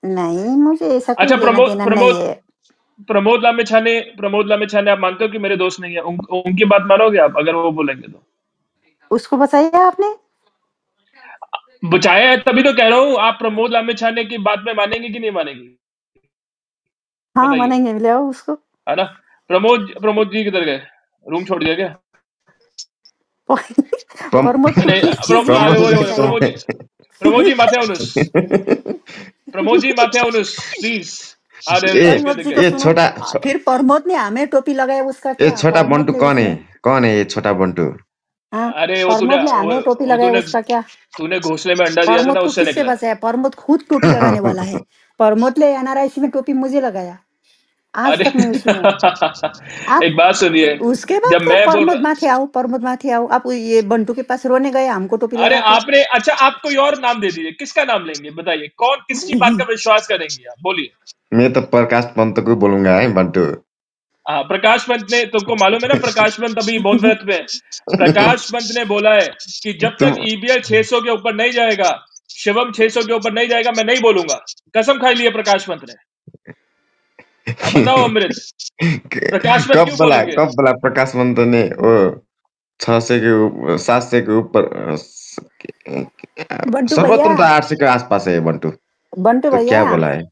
नहीं मुझे ऐसा कोई अच्छा लेना देना नहीं है। प्रमोद लामिछाने आप मानते हो कि मेरे दोस्त नहीं है? उनकी बात मानोगे आप अगर वो बोलेंगे तो? उसको बचाया आपने? बचाया है तभी तो कह रहा हूँ, आप प्रमोद लामिछाने की बात में मानेंगे कि नहीं मानेंगे? हाँ बताइए, मानेंगे, ले आओ उसको। है ना? प्रमोद जी किधर गए? रूम छोड़ दिया क्या? प्रम- प्रमोद को नहीं, किस चीज के अरे आगे वो बचाया? प्रमोद जी माथेउनुस, प्रमोद जी माथेउनुस प्लीज। अरे ए देखे प्रमोद जी तो देखे, ये सुनो, छोटा फिर प्रमोद ने हमें टोपी लगाया, उसका ये क्या? छोटा प्रमोद बंटू ने कौन है? उसमें, कौन है ये छोटा बंटू? हाँ अरे वो प्रमोद ने हमें टोपी लगाया, तूने उसका क्या? तूने घोंसले में अंडा दिया था ना, प्रमोद को उससे किससे निकला है। बचाया? प्रमोद खुद टोपी लगाने वाला है। प्रमोद ने एनआरआईसी में टोपी मुझे लगाया, आज अरे तक नहीं सुने आप। एक बात सुनिए, उसके बाद जब तो मैं बोल प्रमोद रहा, माथे आओ, प्रमोद माथे आओ। आप ये बंटू के पास रोने गए हमको टोपी अरे लगा के। आपने, अच्छा आप कोई और नाम दे दीजिए, किसका नाम लेंगे बताइए, कौन किसकी बात का विश्वास करेंगे आप, बोलिए। मैं तो प्रकाश पंत को बोलूंगा है बंटू। हाँ प्रकाश पंत ने, तुमको मालूम है ना प्रकाश पंत अभी बहुत व्यस्त में है। प्रकाश पंत ने बोला है कि जब तुम तक ईबीएल 600 के ऊपर नहीं जाएगा, शिवम 600 के ऊपर नहीं जाएगा, मैं नहीं बोलूंगा। कसम खाई ली है प्रकाश पंत ने। अब बताओ अमृत, प्रकाश पंत क्यों बोलेंगे? कब बोला प्रकाश पंत ने वो 600 के 700 के ऊपर बंटू भैया, सर्वोत्तम तो 800 के आसपास है बंटू। बंटू तो क्या भैया, बोला है?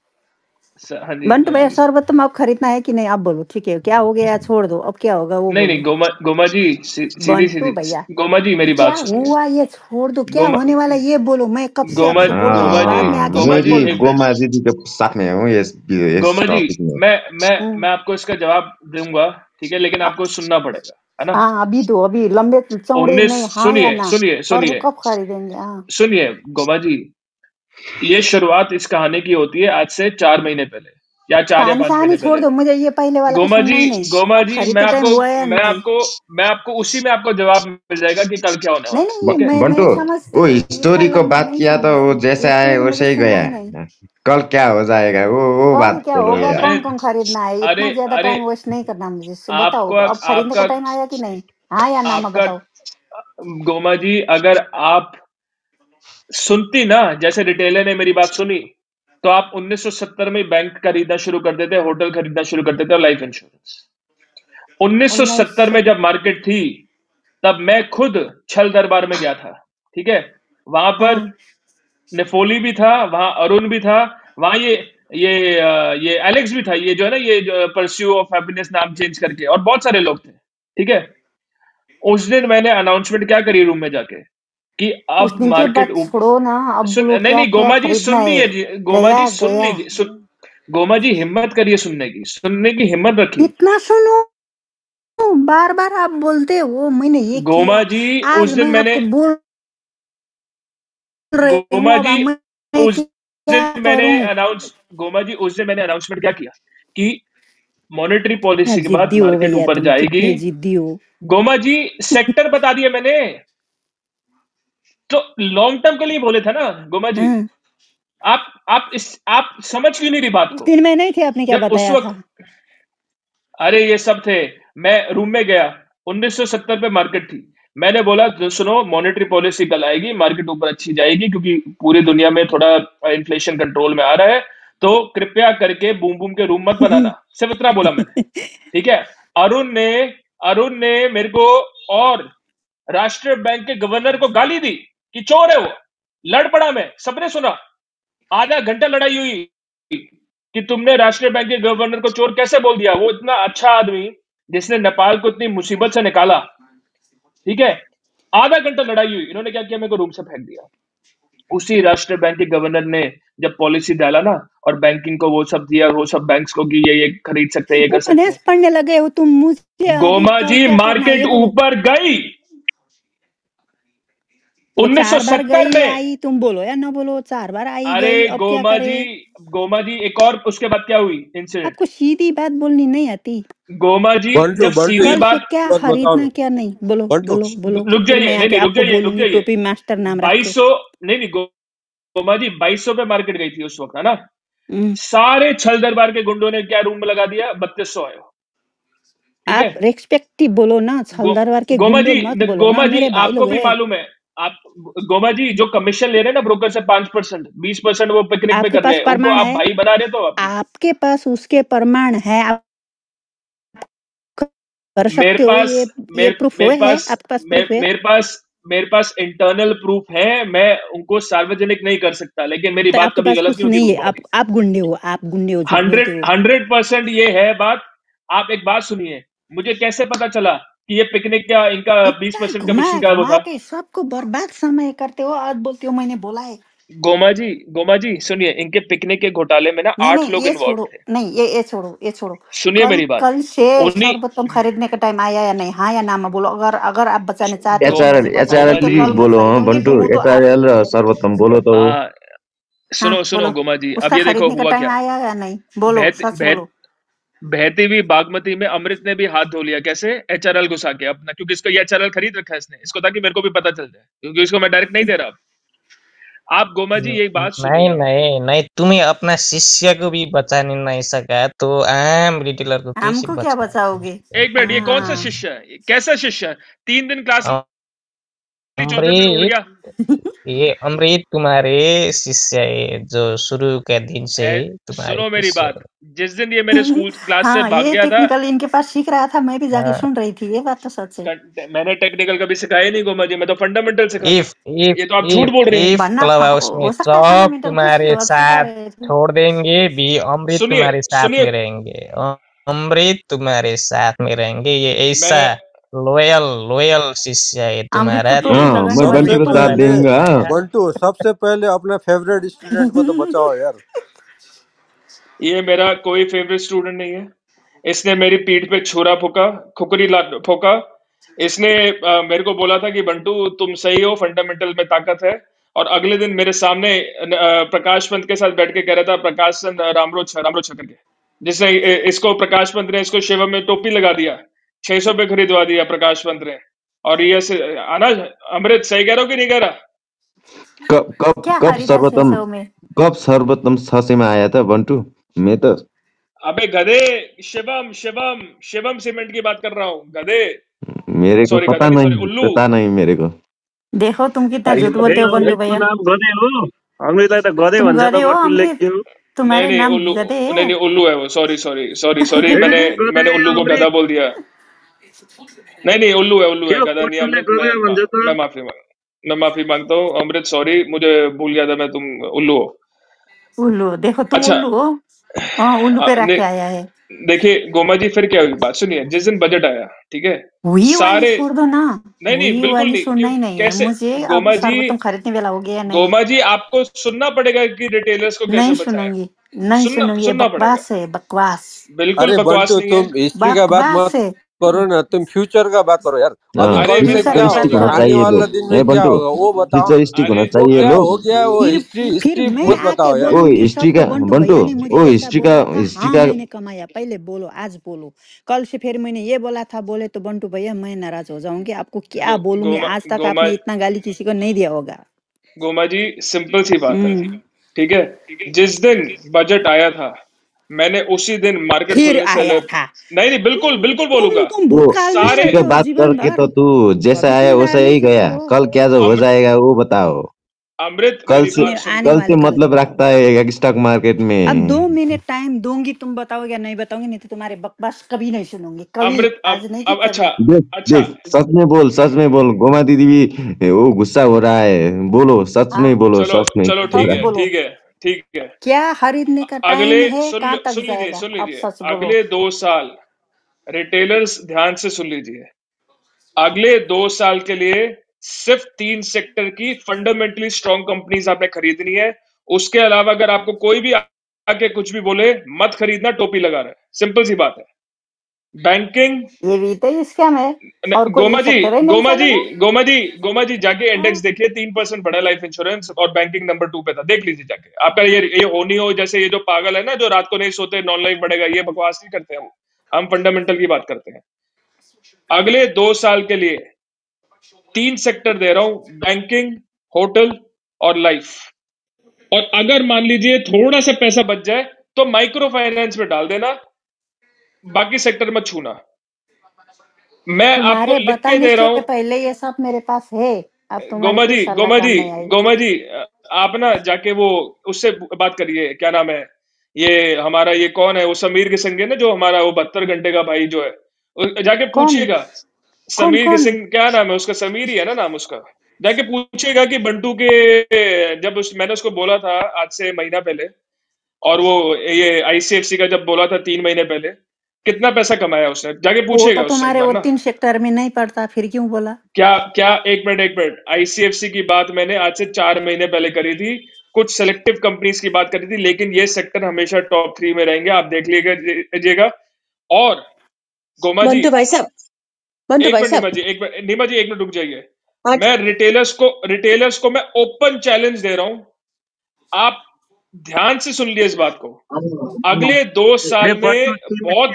हाँ जी बंटू हाँ भैया जी, सर्वोत्तम आप खरीदना है कि नहीं? आप बोलो, ठीक है क्या हो गया, छोड़ दो, अब क्या होगा वो नहीं बोलो। नहीं गोमा जी, सीधी बंटू सीधी, भैया गोमा जी मेरी क्या बात सुनिए। हुआ ये छोड़ दो, क्या गोमा होने वाला ये बोलो। मैं कब से गोमा आपसे बोल रही हूँ, गोमा जी बाद में हाँ आके गोमा मैं मत जी भी बोलो। एक मिनट, गोमा दीदी के साथ में हूँ इस गोमा जी टॉपिक में। हम्म, मैं आपको इसका जवाब दूंगा, ठीक है, लेकिन आपको सुनना पड़ेगा, है ना? हाँ अभी दो, अभी लंबे चौड़े 19 नहीं, हाँ या सुनिए ना। सुनिए और वो सुनिए कब खरीदेंगे? हाँ सुनिए गोमा जी, ये शुरुआत इस कहानी की होती है आज से 4 महीने पहले, या 4 या कहानी 5 कहानी महीने छोड़ पहले। दो, मुझे ये पहले वाला का गोमा सुनना जी ही नहीं। गोमा अब जी खरीदते टाइम हुआ है या नहीं? मैं आपको उसी में आपको जवाब मिल जाएगा कि कल क्या होने नहीं वाला है, नहीं, ठीक है? बंटू मैं समझती वो हूँ, ये स्टोरी वाला को मैं बात नहीं किया तो वो समझती, जैसा इसलिए है मुझे वैसे ही सुनना गया। ही नहीं। कल क्या हो जाएगा वो कल बात क्या बोलो होगा, यार। अरे कौन कौन खरीदना है? इतना अरे ज्यादा अरे टाइम वेस्ट नहीं करना मुझे, बताओ आपको तो। अब खरीदने का आपका टाइम आया कि नहीं? हाँ या ना, मैं आपका बताओ। गोमा जी, अगर आप सुनती ना, जैसे रिटेलर ने मेरी बात सुनी, तो आप 1970 में बैंक खरीदना शुरू कर देते, होटल खरीदना शुरू कर देते और लाइफ इंश्योरेंस। 1970 1900। में जब मार्केट थी, तब मैं खुद छल दरबार में गया था, ठीक है? वहां पर हाँ नेफोली भी था, वहां अरुण भी था, वहां ये एलेक्स भी था, ये जो है ना, ये परस्यू ऑफ हैप्पीनेस नाम चेंज करके, और बहुत सारे लोग थे, ठीक है? उस दिन मैंने अनाउंसमेंट क्या करी रूम में जाके, कि उस अब दिन के मार्केट बाद छोड़ो ना, अब सुन, बोलो नहीं क्या नहीं क्या गोमा जी खरीदना सुननी है। है जी, गोमा जी गया गया, गोमा जी हिम्मत करिए, सुनने की हिम्मत रखिए। कितना सुनो, बार बार आप बोलते हो मैंने ये गोमा किया। जी आज उस दिन मैं मैंने आपको बोल रही गोमा हूँ, अब जी मैं उस क्या दिन मैंने करूं? अनाउंस गोमा जी उस दिन मैंने अनाउंसमेंट क्या किया कि मॉनेटरी क्या पॉलिसी के बाद जिद्दी हो मार्केट भैया, ऊपर तुम जाएगी। कितने जिद्दी हो। गोमा जी सेक्टर बता दिया मैंने, तो लॉन्ग टर्म के लिए बोले थे ना गोमा जी। हाँ, आप समझ क्यों नहीं रही बात उस को? दिन में नहीं थे, आपने क्या जब उस बताया था? वक्त, अरे ये सब थे, मैं रूम में गया, 1970 पे मार्केट थी, मैंने बोला सुनो मॉनेटरी पॉलिसी कल आएगी, मार्केट ऊपर अच्छी जाएगी क्योंकि पूरी दुनिया में थोड़ा इन्फ्लेशन कंट्रोल में आ रहा है, तो कृपया करके बूम बूम के रूम मत बनाना। सिर्फ इतना बोला मैंने, ठीक है। अरुण ने मेरे को और राष्ट्रीय बैंक के गवर्नर को गाली दी कि चोर है वो, लड़ पड़ा मैं, सबने सुना, आधा घंटा लड़ाई हुई कि तुमने राष्ट्रीय बैंक के गवर्नर को चोर कैसे बोल दिया। वो इतना अच्छा आदमी जिसने नेपाल को इतनी मुसीबत से निकाला, ठीक है, आधा घंटा लड़ाई हुई, इन्होंने क्या किया, मेरे को रूम से फेंक दिया। उसी राष्ट्रीय बैंक के गवर्नर ने जब पॉलिसी डाला ना और बैंकिंग को वो सब दिया, वो सब बैंक्स को कि ये खरीद सकते हैं, ये कर सकते उपन्यास पढ़ने लगे हो तुम, मुझे अभी गोमा तो जी क्या करना है मार्केट ये बोलो। ऊपर गई वो 4 बार 1970 गई में। आई, तुम बोलो या ना बोलो, 4 बार आई अरे गई, अब क्या करे? गोमा जी एक और उसके बाद क्या हुई इंसिडेंट? आपको सीधी बात बोलनी नहीं आती। गोमा जी बंटू जब सीधी कल से बात, क्या बात बताओ खरीदना ना क्या नहीं, बोलो बंटू। बोलो बोलो, रुक फिर मैं जाइए, आके नहीं आपको रुक बोलूंगी जाइए, टोपी मास्टर नाम रख के। 2200 नहीं गोमा जी 2200 पे मार्केट गई थी उस वक्त, है ना। हम्म, सारे छल दरबार के गुंडों ने क्या रूम में लगा दिया, 3200 आयो, ठीक है। आप रेस्पेक्टिव बोलो ना, छलदरबार के गोमा गुंडे जी मत बोलो ना, गोमा जी मेरे भाई आपको लोग भी है। मालूम है, आप गोमा जी जो कमीशन ले रहे हैं ना ब्रोकर से 5%, 20% वो पिकनिक में आपके कर रहे पास हैं, उनको प्रमाण आप है? भाई बना रहे, तो आप आपके पास उसके प्रमाण है? आप कर मेरे सकते हो? पास ये प्रूफ मेरे है? पास आपके पास प्रूफ है? मेरे पास इंटरनल प्रूफ है, मैं उनको सार्वजनिक नहीं कर सकता, लेकिन मेरी तो बात आपके कभी पास गलत कुछ नहीं होती नहीं है, गोमा जी। आप गुंडे हो, आप गुंडे हो, झूठ बोलते हो। 100% ये है बात। आप एक बात सुनिए, मुझे कैसे पता चला कि ये पिकनिक का इनका इतना 20% घुमा कमीशन का वो घुमा था? के सबको बर्बाद समय करते हो, आज बोलते हो मैंने बोला है। गोमा जी सुनिए, इनके पिकनिक के घोटाले में ना नहीं 8 नहीं, लोग ये इन्वॉल्व छोड़ो, थे। नहीं ये छोड़ो, ये छोड़ो। सुनिए कल मेरी बात, कल से उन्हीं सर्वोत्तम खरीदने का टाइम आया या नहीं, हाँ या ना में बोलो। अगर अगर आप बचाने चाहते हो तो गोमा मुझे बचा दो, एचआरएल नहीं तो जी कल मैं बोलो खरीदूंगी, बंटू, नहीं तो आप। एचआरएल र सर्वोत्तम बोलो तो। हाँ हाँ सुनो बोलो, गोमा जी, अब उसका ये देखो खरीदने का हुआ टाइम क्या। आया या नहीं, बोलो, बहती सच बहत बोलो। बहती हुई बागमती में अमृत ने भी हाथ धो लिया, कैसे? एचआरएल घुसा के अपना, क्योंकि इसको ये एचआरएल खरीद रखा है इसने, इसको ताकि मेरे को भी पता चल जाए, क्योंकि इसको मैं डायरेक्ट नहीं दे रहा। आप गोमा जी ये बात नहीं सुनिए, नहीं नहीं, तुम्हें अपना शिष्य को भी बचा नहीं सका तो आम रिटेलर को कैसे हमको क्या बचा? बचाओगे? एक मिनट, ये कौन सा हाँ शिष्य है, ये कैसा शिष्य है? 3 दिन क्लास ली, चौथे दिन उड़ अमृत, गया। ये अमृत तुम्हारे शिष्य है, जो शुरू के दिन से ही तुम्हारे सुनो मेरी शिष्य बात, जिस दिन ये मेरे स्कूल क्लास से हाँ, भाग ये गया था, टेक्निकल इनके पास सीख रहा था, मैं भी जाके है। सुन रही थी, ये बात तो सच है। मैंने टेक्निकल कभी सिखाया ही नहीं गोमा जी, मैं तो फंडामेंटल सिखाता इफ हूँ। इफ ये तो आप झूठ इफ बोल रहे हैं। इफ बनना क्लब हाउस में हो सकता है सब फंडामेंटल कुछ तुम्हारे अब सिखा साथ रहे थे। छोड़ देंगे भी, अमृत सुनिए तुम्हारे साथ सुनिए, में रहेंगे, अमृत तुम्हारे साथ में रहेंगे। ये ऐसा मैंने लॉयल लॉयल शिष्य है अमृत को तुम्हारा, टोपी हाँ तुम मैं लगानी बंटू पड़ेगी को सबको तो साथ अमृत बचा को। दूंगा। पाएगा। बंटू सबसे पहले अपने फेवरेट स्टूडेंट को तो बचाओ यार। ये मेरा कोई फेवरेट स्टूडेंट नहीं है। इसने मेरी पीठ पे छुरा फोका, फोका। इसने मेरे को बोला था कि बंटू तुम सही हो, फंडामेंटल में ताकत है। और अगले दिन मेरे सामने प्रकाश पंत के साथ बैठ के कह रहा था, प्रकाश पंत रामरोच करके, जिसने इसको प्रकाश पंत ने इसको शिवम में टोपी लगा दिया, 600 पे खरीदवा दिया प्रकाश पंत ने। और ये आना अमृत सही कह रहा हूँ कि नहीं कह रहा? कब कब क्या कब खरीदा सर्वोत्तम 600 में? कब सर्वोत्तम 600 में आया था बंटू? मैं तो अबे गधे, शिवम शिवम शिवम सीमेंट की बात कर रहा हूँ, गधे। मेरे को सॉरी गधा नहीं, सॉरी उल्लू। पता नहीं मेरे को। देखो तुम कितना अरे झूठ बोलते हो बंटू अमृतको भैया। नाम गधे हो, अमृतलाई त गधे तुम भन्छ गधे त हो बटुलले अमृत, के हो। नहीं तुम्हारे नहीं नाम उल्लू, गधे नहीं है। नहीं उल्लू है वो, सॉरी मैंने गधे उल्लू को अमृत गधा बोल दिया। नहीं उल्लू है के हो, गधा नहीं है बटुलले अमृत। गधे भन्छ त। मैं माफी मांगता हूँ अमृत, सॉरी मुझे भूल गया था मैं तुम उल्लू हो। उल्लू, देखो तुम अच्छा उल्लू हो। हाँ, उल्लू पे रख के आया है। देखिए गोमा जी, फिर क्या हुई बात सुनिए। जिस दिन बजट आया, ठीक है, हुई वाली सारे छोड़ दो ना, नहीं हुई बिल्कुल वाली नहीं, सुनना क्यों ही नहीं है कैसे? मुझे। अब गोमा जी सर्वोत्तम खरीदने वाला हो गया नहीं? गोमा जी आपको सुनना पड़ेगा कि रिटेलर्स को कैसे नहीं बचाया। सुनूंगी, नहीं सुनूंगी, ये सुनना पड़ेगा, बकवास है, बकवास बिल्कुल अरे बकवास बंटू नहीं है। तुम हिस्ट्री का बात बकवास मत है। करो ना, तुम फ्यूचर का बात करो यार। अभी हाँ, कल से फ्यूचर क्या की बात फ्यूचरिस्टिक होगा, होना करो। आने चाहिए वाला लोग। दिन में क्या बंटू, होगा वो बताओ। फ्यूचरिस्टिक होना वो चाहिए क्या लोग। हो गया, वो फिर हिस्ट्री मैं मत आके बताओ यार। वो बोलूंगी हिस्ट्री सबको, का बंटू बंटू, भैया ने मुझे वो ऐसा हिस्ट्री बोला था, हिस्ट्री हाँ का मैंने कमाया, पहले बोलो, आज बोलो। कल से फिर मैंने ये बोला था, बोले तो बंटू भैया मैं नाराज हो जाऊंगी, आपको क्या बोलूंगी, आज तक गोमा आपने इतना गाली किसी को नहीं दिया होगा। गोमा जी सिंपल सी बात है, हम्म। ठीक है। जिस दिन बजट आया था मैंने उसी दिन मार्केट फिर खुलने से आया था। नहीं नहीं, बिल्कुल बिल्कुल बोलूंगा। तुम वो भूतकाल में सारे हिस्ट्री रहते का हो बात जीवन करके भर, तो तू जैसा आया भविष्य वैसा नहीं ही गया। सकते हो। कल क्या जो हो अमृत जाएगा वो बताओ। अमृत कल मेरी से बात सुन आने लो। कल से वाले कल मतलब रखता है स्टॉक मार्केट अब में। 2 मिनट टाइम दूंगी, तुम बताओगे या नहीं बताओगे, नहीं तो तुम्हारे बकवास कभी नहीं सुनूंगी, कभी। अमृत आज नहीं कि अब अच्छा कभी। देख अच्छा देख, सच में बोल। गोमा दीदी भी वो गुस्सा हो रहा है, बोलो सच में, हाँ बोलो चलो सच में चलो क्या हो ठीक सच रहा है बोलो, ठीक है ठीक है। क्या खरीदने का अगले टाइम है, कहाँ तक जाएगा, सुन अब लीजिए सच बोलो। अगले 2 साल रिटेलर्स ध्यान से सुन लीजिए। अगले 2 साल के लिए सिर्फ 3 सेक्टर की फंडामेंटली स्ट्रॉन्ग कंपनीज आपने खरीदनी है। उसके अलावा अगर आपको कोई भी आके कुछ भी बोले मत खरीदना, टोपी लगा रहा है, सिंपल सी बात है। बैंकिंग ये भी तो स्कैम है, और कोई गोमा एक जी सेक्टर ही नहीं गोमा जी चलेगा। गोमा जी गोमा जी जाके इंडेक्स हाँ। देखिए, 3% बढ़ा लाइफ इंश्योरेंस और बैंकिंग नंबर 2 पे था, देख लीजिए जाके। आपका ये हो नहीं हो, जैसे ये जो पागल है ना जो रात को नहीं सोते नॉन लाइफ बढ़ेगा, ये बकवास नहीं करते हम फंडामेंटल की बात करते हैं। अगले 2 साल के लिए 3 सेक्टर दे रहा हूं, बैंकिंग, होटल और लाइफ। और अगर मान लीजिए थोड़ा सा पैसा बच जाए तो माइक्रो फाइनेंस में डाल देना, बाकी सेक्टर मत छूना। मैं आपको तुम्हारे लिख के बताने दे रहा से हूं। पहले ये सब मेरे पास है, अब तुम्हारे गोमा कुछ जी साल गोमा काम जी नहीं आई। गोमा जी आप ना जाके वो उससे बात करिए, क्या नाम है ये हमारा, ये कौन है वो, समीर किसंगे ना, जो हमारा वो 72 घंटे का भाई जो है, जाके कौन पूछिएगा। कौन समीर कौन किसिंग, क्या नाम है उसका, समीर ही है ना नाम उसका। जाके पूछिएगा कि बंटू के जब मैंने उसको बोला था आज से महीना पहले, और वो ये आईसीएफसी का जब बोला था 3 महीने पहले, कितना पैसा कमाया उसने, जाके वो तो पूछिएगा उससे एक तुम्हारे बार वो ना। 3 सेक्टर में नहीं पड़ता, फिर क्यों बोला। क्या क्या, एक मिनट, आईसीएफसी की बात मैंने आज से 4 महीने पहले करी थी, कुछ सेलेक्टिव कंपनीज की बात करी थी, लेकिन ये सेक्टर हमेशा टॉप 3 में रहेंगे, आप देख लीजिएगा। और गोमा जी बंटू भाई साहब, बंटू एक भाई मिनट, साहब। नीमा जी 1 मिनट रुक जाइए। हाँ जी। मैं रिटेलर्स को मैं ओपन चैलेंज दे रहा हूं, आप ध्यान से सुन लिए इस बात को। अगले 2 साल में बहुत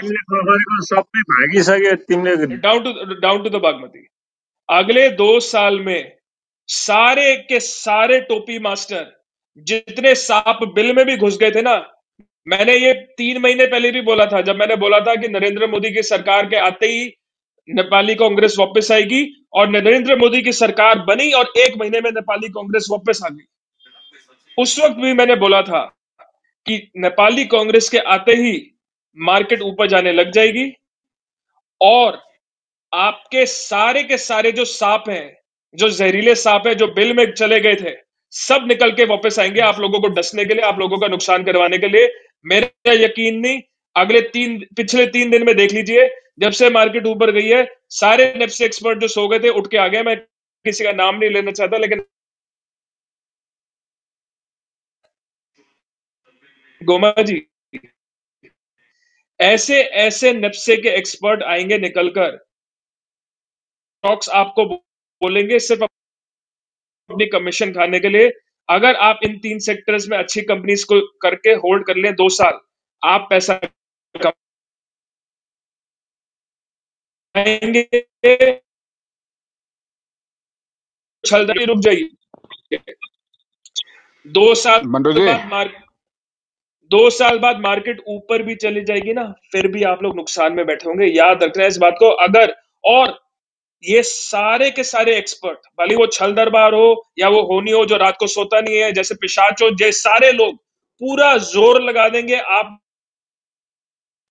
सबै भागिसक्यो तिमीले। Down to the Bagmati. अगले 2 साल में सारे के सारे टोपी मास्टर जितने सांप बिल में भी घुस गए थे ना, मैंने ये 3 महीने पहले भी बोला था, जब मैंने बोला था कि नरेंद्र मोदी की सरकार के आते ही नेपाली कांग्रेस वापस आएगी, और नरेंद्र मोदी की सरकार बनी और 1 महीने में नेपाली कांग्रेस वापस आ गई। उस वक्त भी मैंने बोला था कि नेपाली कांग्रेस के आते ही मार्केट ऊपर जाने लग जाएगी, और आपके सारे के सारे जो सांप हैं, जो जहरीले सांप हैं, जो बिल में चले गए थे, सब निकल के वापस आएंगे आप लोगों को डसने के लिए, आप लोगों का नुकसान करवाने के लिए। मेरा यकीन नहीं, पिछले 3 दिन में देख लीजिए, जब से मार्केट ऊपर गई है, सारे नेफ्सी एक्सपर्ट जो सो गए थे उठ के आ गए। मैं किसी का नाम नहीं लेना चाहता, लेकिन गोमा जी ऐसे ऐसे नेफ्से के एक्सपर्ट आएंगे निकलकर, स्टॉक्स आपको बोलेंगे सिर्फ अपनी कमीशन खाने के लिए। अगर आप इन 3 सेक्टर्स में अच्छी कंपनीज को करके होल्ड कर लें 2 साल, आप पैसा कमाएंगे, छलदारी रुक जाइए। 2 साल बंटू जी बाद 2 साल बाद मार्केट ऊपर भी चली जाएगी ना, फिर भी आप लोग नुकसान में बैठे होंगे, याद रखना इस बात को। अगर और ये सारे के सारे एक्सपर्ट, भले वो छल दरबार हो या वो होनी हो जो रात को सोता नहीं है, जैसे पिशाच हो, जैसे सारे लोग पूरा जोर लगा देंगे आप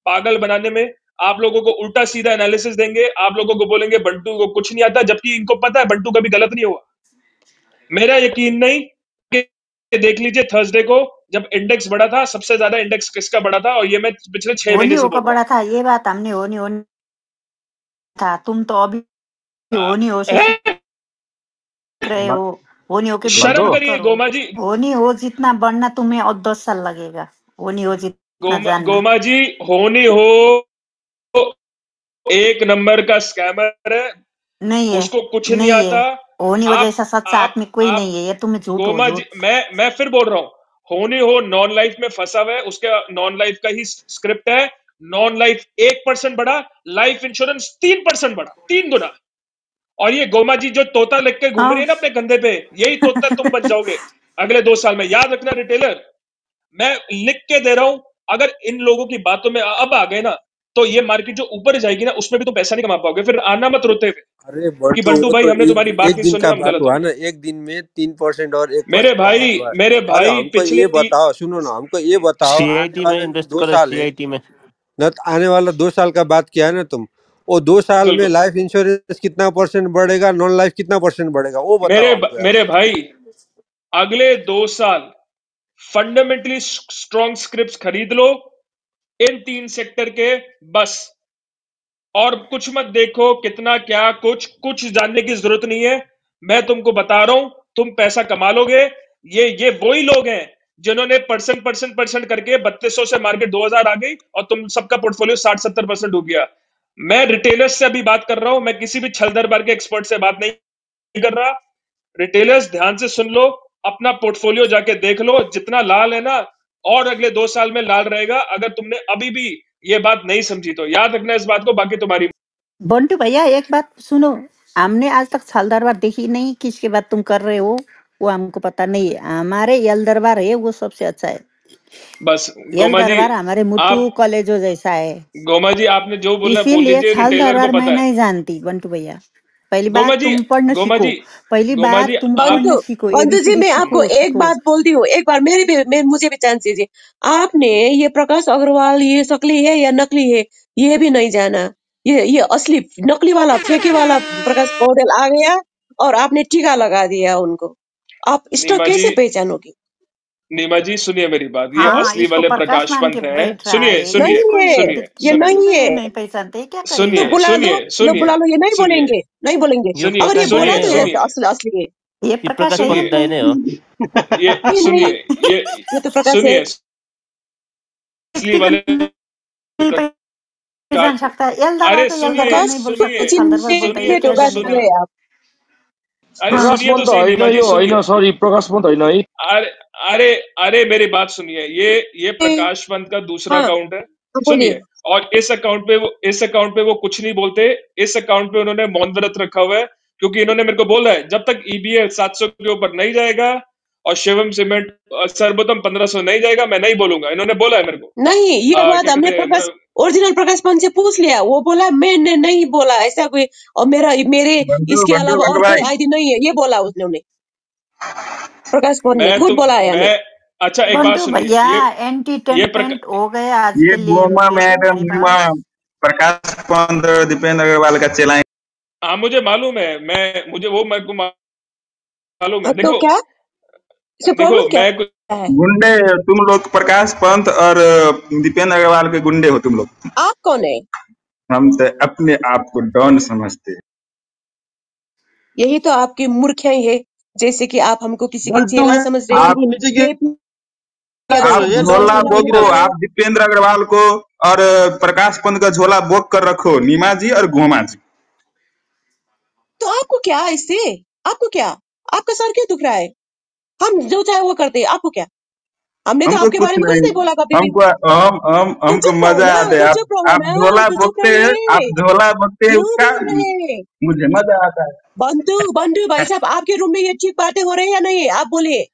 पागल बनाने में, आप लोगों को उल्टा सीधा एनालिसिस देंगे, आप लोगों को बोलेंगे बंटू को कुछ नहीं आता, जबकि इनको पता है बंटू कभी गलत नहीं हुआ। मेरा यकीन नहीं कि देख लीजिए थर्सडे को जब इंडेक्स बढ़ा था, सबसे ज्यादा इंडेक्स किसका बढ़ा था, और ये मैं पिछले 6 महीने से होनी बोल रहा बड़ा था, ये बात हमने होनी था, तुम तो अभी होनी हो से सीख रहे हो, होनी हो के शर्म बिल्कुल करिए गोमा जी। होनी हो जितना बढ़ना तुम्हें और 10 साल लगेगा, होनी हो जितना जानना। गोमा जी होनी हो एक नंबर का स्कैमर है, नहीं है, उसको कुछ नहीं नहीं है, आता। होनी वो आप जैसा सच्चा आदमी कोई नहीं है, ये तुम्हें झूठ हो गोमा जी, झूठ। मैं फिर बोल रहा हूँ, होनी हो नॉन लाइफ में फंसा हुआ है, उसके नॉन लाइफ का ही स्क्रिप्ट है। नॉन लाइफ 1% बढ़ा, लाइफ इंश्योरेंस 3% बढ़ा, 3 गुना। और ये गोमा जी जो तोता लिख के घूम रही है ना अपने कंधे पे, यही तोता तुम बन जाओगे अगले 2 साल में। याद रखना रिटेलर, मैं लिख के दे रहा हूं, अगर इन लोगों की बातों में अब आ गए ना, तो ये मार्केट जो ऊपर जाएगी ना, उसमें भी तुम पैसा नहीं कमा पाओगे। फिर आना मत रोते हुए अरे कि बंटू, बंटू वो भाई तो हमने तुम्हारी बात एक नहीं दिन सुनी, का हम बात गलत हो हुआ गए। ना, एक दिन में 3% और मेरे 1% का बात भाई हुआ। मेरे अरे भाई हमको पिछले ये बताओ, सुनो ना, हमको ये बताओ, आने सीआईटी में वाले इन्वेस्ट 2 करो, साल है सीआईटी में। न, आने वाला 2 साल का बात किया है ना तुम, वो 2 साल में बिल्कुल लाइफ इंश्योरेंस कितना % बढ़ेगा, नॉन लाइफ कितना % बढ़ेगा, वो बताओ हमको यार। मेरे भाई, अगले 2 साल फंडामेंटली स्ट्रॉन्ग स्क्रिप्ट्स खरीद लो इन 3 सेक्टर के, बस। और कुछ मत देखो कितना क्या, कुछ जानने की जरूरत नहीं है। मैं तुमको बता रहा हूं, तुम पैसा कमा लोगे। ये वही लोग हैं जिन्होंने परसेंट करके 3200 से मार्केट 2000 आ गई और तुम सबका पोर्टफोलियो 60-70% डूब गया। मैं रिटेलर्स से अभी बात कर रहा हूं, मैं किसी भी छल दरबार के एक्सपर्ट से बात नहीं कर रहा। रिटेलर्स ध्यान से सुन लो, अपना पोर्टफोलियो जाके देख लो, जितना लाल है ना, और अगले 2 साल में लाल रहेगा। अगर तुमने अभी भी ये बात नहीं समझी तो याद रखना इस बात को, बाकी तुम्हारी। बंटू भैया एक बात सुनो, हमने आज तक साल दरबार देखी नहीं, किसके बात तुम कर रहे हो वो हमको पता नहीं है। हमारे यल दरबार है वो सबसे अच्छा है। बस यल गोमा जी, दरबार हमारे मुट्टू आप कॉलेजो जैसा है, गोमा जी आपने जो बोलना है बोल इसीलिए दीजिए, छाल रिटेलर को दरबार मैं पता है। नहीं जानती बंटू भैया। पहली गोमा बात जी, तुम पढ़ना गोमा सीखो, जी, पहली गोमा बात जी तुम आप पढ़ना बंटू सीखो, बंटू जी, एबीसीडी मैं आपको सीखो एक सीखो। बात बोलती हूँ, एक बार मुझे भी चांस दीजिए। आपने ये प्रकाश अग्रवाल ये शकली है या नकली है, ये भी नहीं जाना। ये असली नकली वाला फेंके वाला प्रकाश पौडेल आ गया और आपने टीका लगा दिया उनको। आप स्टॉक नीमा जी, कैसे पहचानोगे? नीमा जी सुनिए मेरी बात, ये हाँ असली इसको वाले प्रकाश प्रकाश मान के पंत हैं। बैठ रहा सुनिए है, सुनिए नहीं इसको है, इसको सुनिए ये सुनिए नहीं है। नहीं पहचानते, क्या लो करें? सुनिए बुला लो, सुनिए लो बुला सुनिए लो, ये नहीं सुनिए बोलेंगे, नहीं बोलेंगे। ये सुनिए अगर ये प्रकाश बोला सुनिए पंत तो नहीं ये हो, सुनिए असली असली है। ये ये प्रकाश प्रकाश है पंत ये नहीं हो। ये नहीं नहीं, सुनिए, ये ये तो प्रकाश है। सुनिए, असली वाले नहीं पहचान प्रकाश। सकता है। यल दरबार अरे तो यल दरबार सुनिए प्रकाश नहीं बोलता, सुनिए जी साल दरबार बोलता है, ये सुनिए ने क्या धोखा जाने दिया सुनिए, है आप। अरे हाँ सुनिए तो प्रकाश पन्त सही होइन नीमा जी, यो, होइन, सुनिए। सरी प्रकाश पन्त होइन है। अरे अरे अरे मेरी बात सुनिए, ये प्रकाश पंत का दूसरा हाँ, अकाउंट है। हाँ बोलिए। सुनिए, और इस अकाउंट पे वो कुछ नहीं बोलते। इस अकाउंट पे उन्होंने मौन व्रत रखा हुआ है, क्योंकि इन्होंने मेरे को बोला है जब तक ईबीए 700 के ऊपर नहीं जाएगा और शिवम सीमेंट सर्वोत्तम 1500 नहीं जाएगा, मैं नहीं बोलूंगा। इन्होंने बोला है मेरे को। नहीं, ये बात क्या हमने कहते हैं प्रकाश ओरिजिनल प्रकाश पंत से पूछ लिया, वो बोला मैंने नहीं बोला ऐसा कोई, और मेरे बंटू इसके बंटू अलावा बंटू और कोई भाई, आईडी नहीं है, ये बोला उन्होंने। प्रकाश पंत ने मैं खुद तो बोला है हमें। मैं अच्छा एक बात बंटू सुनिए, भैया ये एंटरटेनमेंट हो गया आज ये के लिए गोमा मेरे मैडम हमारे नीमा पास। प्रकाश पंत दीपेंद्र अग्रवाल का चेला है। हाँ मुझे मालूम है, मुझे वो मेरे को मालूम है। तो देखो क्या इससे देखो प्रॉब्लम क्या मैं कुछ है? गुंडे तुम लोग, प्रकाश पंत और दीपेंद्र अग्रवाल के गुंडे हो तुम लोग। आप कौन है? हम तो अपने आप को डॉन समझते हैं। यही तो आपकी मूर्खियाई है, जैसे कि आप हमको किसी के बंटू चेला है, समझ रहे आप हैं। नीचे गिर ये आप ये झूठ डाउन झोला नीचे फैला गिरा बोको, रहे है। हैं। आप दीपेंद्र अग्रवाल को और प्रकाश पंत का झोला बोक कर रखो, नीमा जी और गोमा जी। तो आपको क्या इससे? आपको क्या? आपका सर क्यों दुख रहा है? हम जो चाहे वो करते हैं, आपको क्या? हमने तो हमको आपके कुछ बारे में कुछ नहीं, नहीं बोला कभी भी। हमको तो हमको चुप रहो मजा ना, आता है। तो आप चुप रहो आप ना, झोला तो चुप बोकते हैं, रहिए। आप झोला बोकते हैं, क्यों उसका बोल रहे? मुझे मजा आता है। बंटू भाई साहब, आपके रूम में ये ठीक बातें हो रही है या नहीं? आप बोलिए।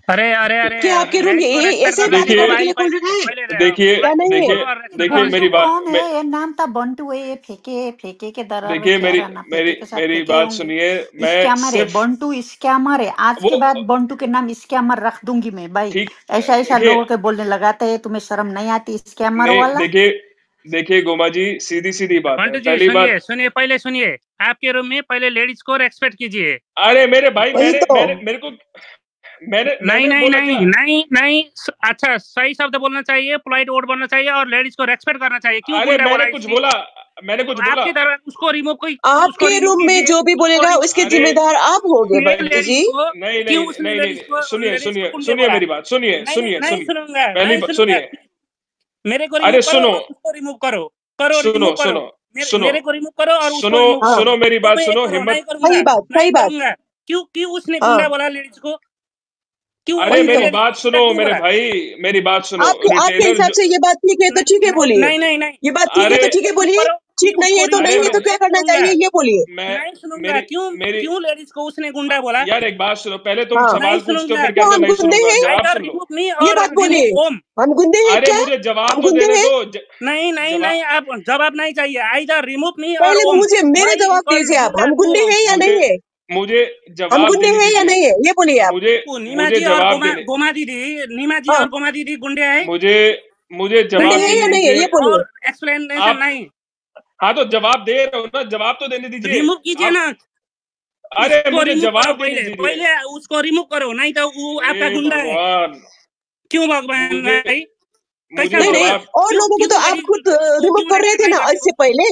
अरे अरे अरे, क्या आपके रूम लेडीज को ये रेस्पेक्ट ऐसे करना बातें सीखो करने देखिए के भाई। लिए खोल पहले रखा है पहले देखिए या नहीं है? देखिए और रेस्पेक्ट देखिए करना बंटू मेरी सीखो। बात कौन है? ये नाम था बंटू है, ये फेंके फेंके के दरार में देखिए क्या मेरी रहना, मेरी फेंके के साथ मेरी फेंके बात होंगे। सुनिए। मैं स्कैमर है सिर्फ बंटू, स्कैमर है। आज वो के बाद बंटू के नाम स्कैमर रख दूंगी मैं भाई। ठीक, ऐसा ऐसा देखिए लोगों के बोलने लगाते हैं, तुम्हें शर्म नहीं आती स्कैमर नहीं, वाला? देखिए देखिए गोमा जी, सीधी सीधी बात है। बंटू जी पहली बात, सुनिए सुनिए, पहले सुनिए। आपके रूम में पहले लेडीज को रेस्पेक्ट कीजिए। अरे मेरे भाई, वही मैंने तो। मैंने मेरे को मैंने नहीं मैंने नहीं बोला नहीं क्या? नहीं नहीं, अच्छा सही शब्द बोलना चाहिए, पोलाइट वर्ड बोलना चाहिए और लेडीज को रेस्पेक्ट करना चाहिए। क्यों अरे गुंडा बोला इसने? मैंने कुछ बोला? आपके दरबार उसको आपके रूम में कीजिए, जो भी उसको बोलेगा रिमूव उसके अरे जिम्मेदार आप होगे ये बंटू लेडीज जी। को। नहीं क्यों नहीं उसने नहीं नहीं लेडीज को सुनिए लेडीज को सुनिए गुंडे सुनिए बोला? मेरी बात, सुनिए नहीं सुनिए नहीं सुनिए सुनूंगा, पहली नहीं बात सुनूंगा। सुनिए। मेरे को अरे रिमूव करो सुनो और उसको रिमूव करो, करो रिमूव सुनो करो। सुनो सुनो मेरे को रिमूव करो और उसको सुनो रिमूव करो। सुनो मेरी तो बात मैं सुनो, करो, हिम्मत नहीं करूंगा, सही बात नहीं सही बात करूंगा। क्यों क्यों उसने हाँ गुंडा बोला लेडीज को? क्यों अरे वही उसने तो मेरी लेडीज बात को सुनो गुंडा क्यों मेरे बोला? भाई, मेरी बात सुनो। आपके आपके रिटेलर हिसाब जो से ये बात ठीक है तो ठीक है बोलिए। नहीं नहीं नहीं, ये बात ठीक है अरे तो ठीक है रिमूव बोलिए, करो ठीक कि नहीं उसको है तो रिमूव अरे नहीं है करो, तो क्या नहीं करना सुनूंगा, चाहिए ये बोलिए। मैं नहीं सुनूंगा। मेरी क्यों मेरी क्यों लेडीज को उसने गुंडा बोला? यार एक बात सुनो, पहले तुम हाँ सवाल नहीं पूछते हो सुनूंगा। फिर तो कहते हो हम नहीं गुंडे सुनूंगा। हैं, जवाब आइदर सुन लो। रिमूव मी ये और बात रिमूव बोलिए। ओम। हम गुंडे हैं अरे क्या? मुझे जवाब हम तो गुंडे देने हैं? दो। नहीं नहीं जवाब नहीं, आप जवाब नहीं चाहिए। आइदर रिमूव मी और पहले ओम। मुझे मेरे वाई जवाब इक्वल दीजिए आप। गुंडा हम टू गुंडे ओम? हैं या मुझे नहीं है? मुझे हम जवाब गुंडे देने हैं या दीजिए। नहीं है ये बोलिए आप। नीमा मुझे जी और जवाब देने गोमा दीदी, नीमा जी हाँ और गोमा दीदी गुंडे हैं? मुझे मुझे गुंडे जवाब हैं या देने नहीं है ये दीजिए। बोलिए। और एक्सप्लेनेशन आप नहीं। हाँ तो जवाब दे रहे हो ना, जवाब तो देने दीजिए रिमूव कीजिए आप। ना, अरे उसको मुझे रिमूव करो। जवाब देने पहले दीजिए। पहले उसको रिमूव करो, नहीं तो वो आपका हे गुंडा है। भगवान, क्यों भगवान मुझे भाई? कैसा मुझे नहीं नहीं, भगवान? जवाब और क्यों लोगों को क्यों तो आप लेडीज खुद को रिमूव क्यों कर रहे थे रेस्पेक्ट ना नहीं करते इससे हो? पहले।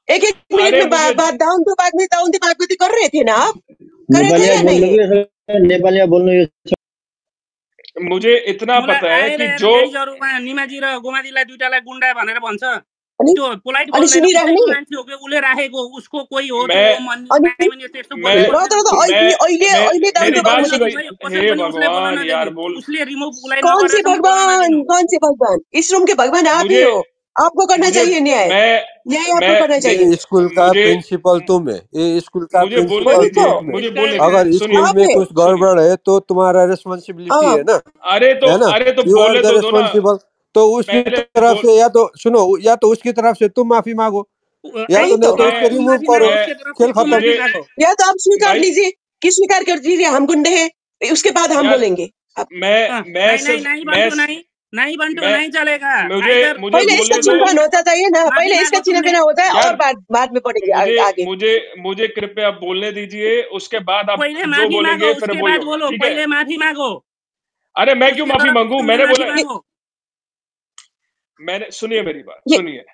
एक एक मिनट अरे में मुझे बात डाउन टू बात कर रहे थे ना आप। करे थे नेपालीमा या बोल्नु नहीं है? कि नेपालीमा बोल्नु यो मुझे इतना मलाई पता है कि आएर जो लेडिजहरुमा निमाजी र गोमाजीलाई दुईटालाई गुण्डा भनेर भन्छ। अनि त्यो पोलाइट अनि बोल्दैन, सुनिराख्ने उसैको मान्छे हो कि उसले राखेको, उसको कोही हो त्यो मैं ओम अनि भन्ने यस्तो मैं बोल्नु र पर्दैन। त अहिले अहिले मैं अहिले डाउन मेरी टू बात मुझे सुन दीजिए। क्वेसन हे पनि उसलाई बोल्न भगवान यार नदिनु। बोल। उसले रिमुभ उसलाई कौन से नगरेसम्म बोल्न भगवान, नदिनु। कौन से भगवान? इस रूम के भगवान आप ही मुझे हो। आपको करना मुझे चाहिए न्याय, मैं न्याय आपको मैं करना देख चाहिए। ये स्कूल का मुझे प्रिंसिपल तुम है, ये स्कूल का मुझे बोलने प्रिंसिपल वही तो दीजिए, तुम है। मुझे इसका बोलने दीजिए। अगर सुनिए स्कूल आप में है। कुछ सुनिए। गड़बड़ है तो तुम्हारा रेस्पॉन्सिबिलिटी हाँ है ना, अरे तो है ना? अरे तो यू आर बोले द तो दो ना। रेस्पॉन्सिबल। तो उसकी पहले तरफ बोल से या तो सुनो, या तो उसकी तरफ से तुम माफी मांगो, या वही तो नहीं तो तो उसको तुम रिमूव माफी करो, मांगो, मैं उसके तरफ से खेल तुम खत्म। माफी मुझे मांगो। या तो आप स्वीकार भाई लीजिए कि स्वीकार कर दीजिए हम गुंडे हैं, उसके बाद हम यार बोलेंगे। अब मैं नहीं नहीं सिर्फ नहीं बंटू, नहीं नहीं बंटू, मैं नहीं चलेगा। मुझे आइदर मुझे पहले इसका बोलने दो चिन्हपन होता चाहिए ना, माफी पहले इसका मांगो तुमने। चिन्हपन होता है और यार। बाद में पढ़ेंगे मुझे आगे। मुझे मुझे कृपया बोलने दीजिए, उसके बाद आप पहले जो माफी मांगो, बोलेंगे फिर उसके बाद बोलियो, बोलो। ठीक है? पहले माफी मांगो, अरे मैं क्यों उसके माफी तरफ से मांगू? तुमने मैंने माफी बोला, ये मांगो। मैंने सुनिए मेरी बात, ये सुनिए।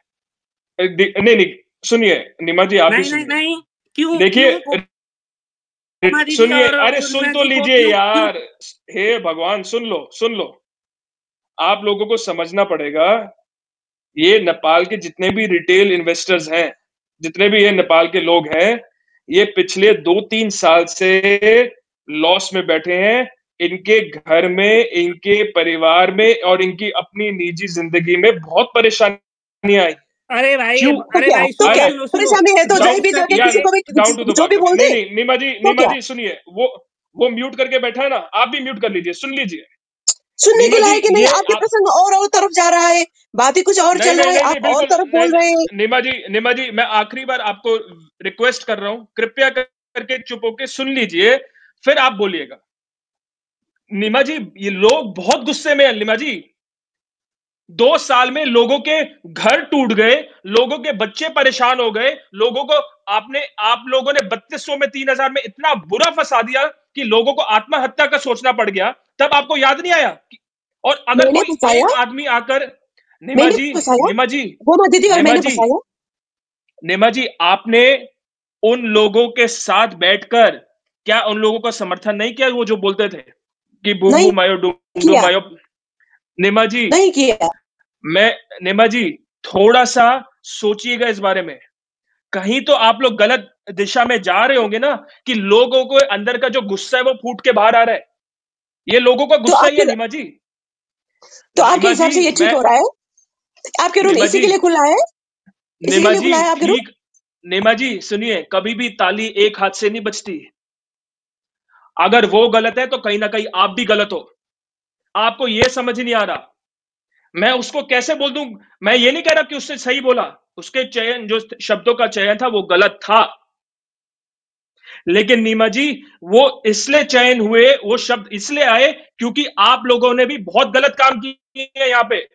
नहीं नहीं सुनिए निमा जी, आप भी नहीं नहीं सुनिए। नहीं, क्यों देखिए क्यों गोमा दीदी सुनिए, और अरे वो सुन नीमा तो जी को लीजिए क्यों क्यों? यार। हे भगवान, सुन लो। आप लोगों को समझना पड़ेगा, ये नेपाल के जितने भी रिटेल इन्वेस्टर्स हैं, जितने भी ये नेपाल के लोग हैं, ये पिछले 2-3 साल से लॉस में बैठे हैं। इनके घर में, इनके परिवार में और इनकी अपनी निजी जिंदगी में बहुत परेशानी आई। अरे भाई, क्यों? अरे भाई, तो सुनो क्या अरे सुनो सुनो। परेशानी है तो डाउन जय भी इसका जाके यार, किसी को भी डाउन टू द जो बात भी बोलिए। बोल नहीं दे नहीं तो नीमा क्या? जी सुनिए, वो म्यूट करके बैठा है ना, आप भी म्यूट कर लीजिए, सुन लीजिए। सुनने के नीमा जी लायक नहीं, ये आपके आप प्रसंग और तरफ जा रहा है, बातें कुछ और नहीं चल रहा नहीं है, नहीं नहीं आप और बिल्कुल तरफ नहीं। बोल रहे हैं। निमा जी मैं आखिरी बार आपको रिक्वेस्ट कर रहा हूं, कृपया करके चुप होके सुन लीजिए, फिर आप बोलिएगा। निमा जी ये लोग बहुत गुस्से में हैं। निमा जी 2 साल में लोगों के घर टूट गए, लोगों के बच्चे परेशान हो गए, लोगों को आप लोगों ने 3200 में 3000 में इतना बुरा फंसा दिया कि लोगों को आत्महत्या का सोचना पड़ गया। तब आपको याद नहीं आया? और अगर मैंने कोई फंसाया, एक आदमी आकर निमा मैंने जी फंसाया निमा जी गोमा दीदी और निमा मैंने जी फंसाया। निमा जी आपने उन लोगों के साथ बैठकर क्या उन लोगों का समर्थन नहीं किया, वो जो बोलते थे कि बूम नहीं बूम आयो डूम डूम किया, आयो? निमा जी नहीं किया। मैं निमा जी थोड़ा सा सोचिएगा इस बारे में। कहीं तो आप लोग गलत दिशा में जा रहे होंगे ना, कि लोगों को अंदर का जो गुस्सा है वो फूट के बाहर आ रहा है। ये लोगों का तो गुस्सा ही है आपके निमा जी। तो आपके निमा हिसाब जी से ये ठीक मैं हो रहा है? आपके रूम निमा इसी जी के लिए खुला है, इसी के निमा लिए जी खुला है आपके रूम? ठीक। निमा जी सुनिए, कभी भी ताली एक हाथ से नहीं बजती। अगर वो गलत है तो कहीं ना कहीं आप भी गलत हो। आपको ये समझ नहीं आ रहा, मैं उसको कैसे बोल दूं? मैं ये नहीं कह रहा कि उससे सही बोला, उसके चयन जो शब्दों का चयन था वो गलत था, लेकिन नीमा जी वो इसलिए चयन हुए, वो शब्द इसलिए आए क्योंकि आप लोगों ने भी बहुत गलत काम किए हैं यहां पे।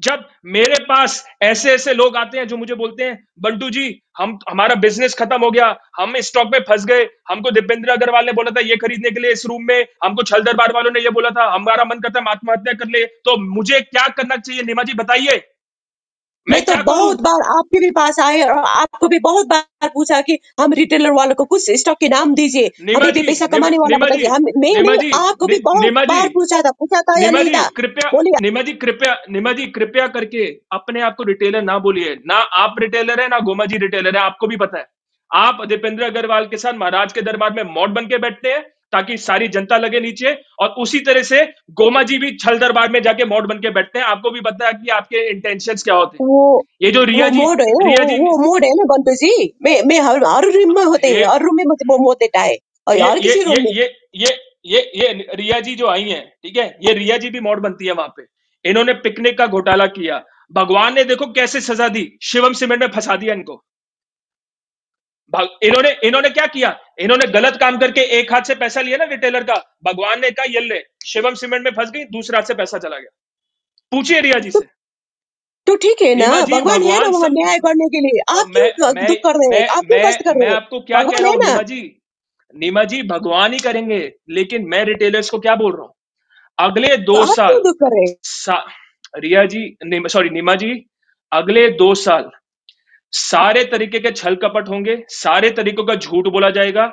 जब मेरे पास ऐसे ऐसे लोग आते हैं जो मुझे बोलते हैं बंटू जी हमारा बिजनेस खत्म हो गया, हम इस स्टॉक में फंस गए, हमको दीपेंद्र अग्रवाल ने बोला था ये खरीदने के लिए इस रूम में, हमको छल दरबार वालों ने ये बोला था, हमारा मन करता है हम आत्महत्या कर ले, तो मुझे क्या करना चाहिए निमा जी बताइए? मैं तो क्या करूं? बहुत बार आपके भी पास आए और आपको भी बहुत बार पूछा कि हम रिटेलर वालों को कुछ स्टॉक के नाम दीजिए, नीमा अभी भी जी, पैसा कमाने वाला नीमा जी, बताइए। हम मैं नीमा नहीं, जी, आपको भी बहुत नीमा जी, बार पूछा था या नीमा नहीं जी, था? कृपया, बोलिए। नीमा जी कृपया करके अपने आप को रिटेलर ना बोलिए। ना आप रिटेलर है, ना गोमा जी रिटेलर है, आपको भी पता है। आप दीपेंद्र अग्रवाल के साथ महाराज के दरबार में मॉड बन के बैठते हैं ताकि सारी जनता लगे नीचे, और उसी तरह से गोमा जी भी छल दरबार में जाके मॉड बन के बैठते हैं। आपको भी पता है कि आपके इंटेंशंस क्या होते हैं। ये जो रिया वो जी, मोड है, रिया जी, वो मोड है ना बंटू जी। मैं हर रूम में होते हैं, ये हर रूम में मुझे वो मोड देता है, और ये हर ये किसी रूम में। ये रिया जी जो आई हैं, ठीक है, ये रिया जी भी मॉड बनती है वहां पे। इन्होंने पिकनिक का घोटाला किया, भगवान ने देखो कैसे सजा दी, शिवम सीमेंट में फंसा दिया इनको। इन्होंने क्या किया, इन्होंने गलत काम करके एक हाथ से पैसा लिया ना रिटेलर का, भगवान ने कहा ये ले, शिवम सीमेंट में फंस गई, दूसरे हाथ से पैसा चला गया। पूछिए रिया जी से। तो ठीक है ना, नीमा जी, भगवान है ना भगवान वहां सब, न्याय करने के लिए। आप मैं क्यों मैं दुख कर रहे हैं, आप क्यों कष्ट कर मैं रहे हैं? आपको क्या कह भगवान रहा है हूं ना। नीमा जी भगवान ही करेंगे, लेकिन मैं रिटेलर्स को क्या बोल रहा हूं, अगले 2 आप साल क्यों दुख कर रहे हैं? रिया जी, सॉरी नीमा जी, अगले 2 साल सारे तरीके के छल कपट होंगे, सारे तरीकों का झूठ बोला जाएगा,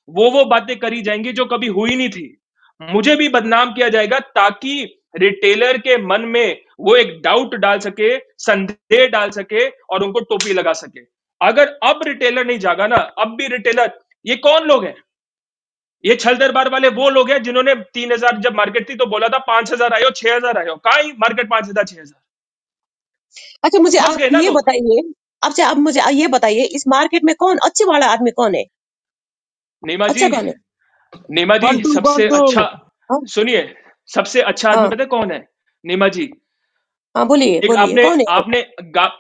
वो बातें करी जाएंगी जो कभी हुई नहीं थी। मुझे भी बदनाम किया जाएगा ताकि रिटेलर के मन में वो एक डाउट डाल सके, संदेह डाल सके और उनको टोपी लगा सके। अगर अब रिटेलर नहीं जागा ना, अब भी रिटेलर, ये कौन लोग हैं? ये छल दरबार वाले वो लोग हैं जिन्होंने 3000 जब मार्केट थी तो बोला था 5000 आयो, 6000 आयो, कहां ही मार्केट 5000 6000। अच्छा, मुझे फंस आप गए ना ये लोग। बताइए, अच्छा आप मुझे ये बताइए, इस मार्केट में कौन अच्छे वाला आदमी कौन है? नीमा अच्छा जी, कौन है? नीमा जी बंटू सबसे बंटू। अच्छा, हाँ सुनिए, सबसे अच्छा आदमी हाँ पता है कौन है नीमा जी? हाँ, बोलिए एक बोलिए, आपने कौन है? आपने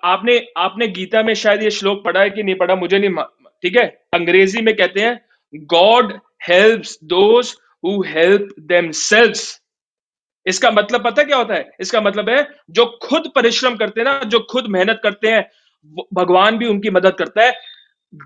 आपने आपने गीता में शायद ये श्लोक पढ़ा है कि नहीं पढ़ा, मुझे नहीं ठीक है, अंग्रेजी में कहते हैं God helps those who help themselves. इसका मतलब पता क्या होता है? इसका मतलब है जो खुद परिश्रम करते हैं ना, जो खुद मेहनत करते हैं, भगवान भी उनकी मदद करता है।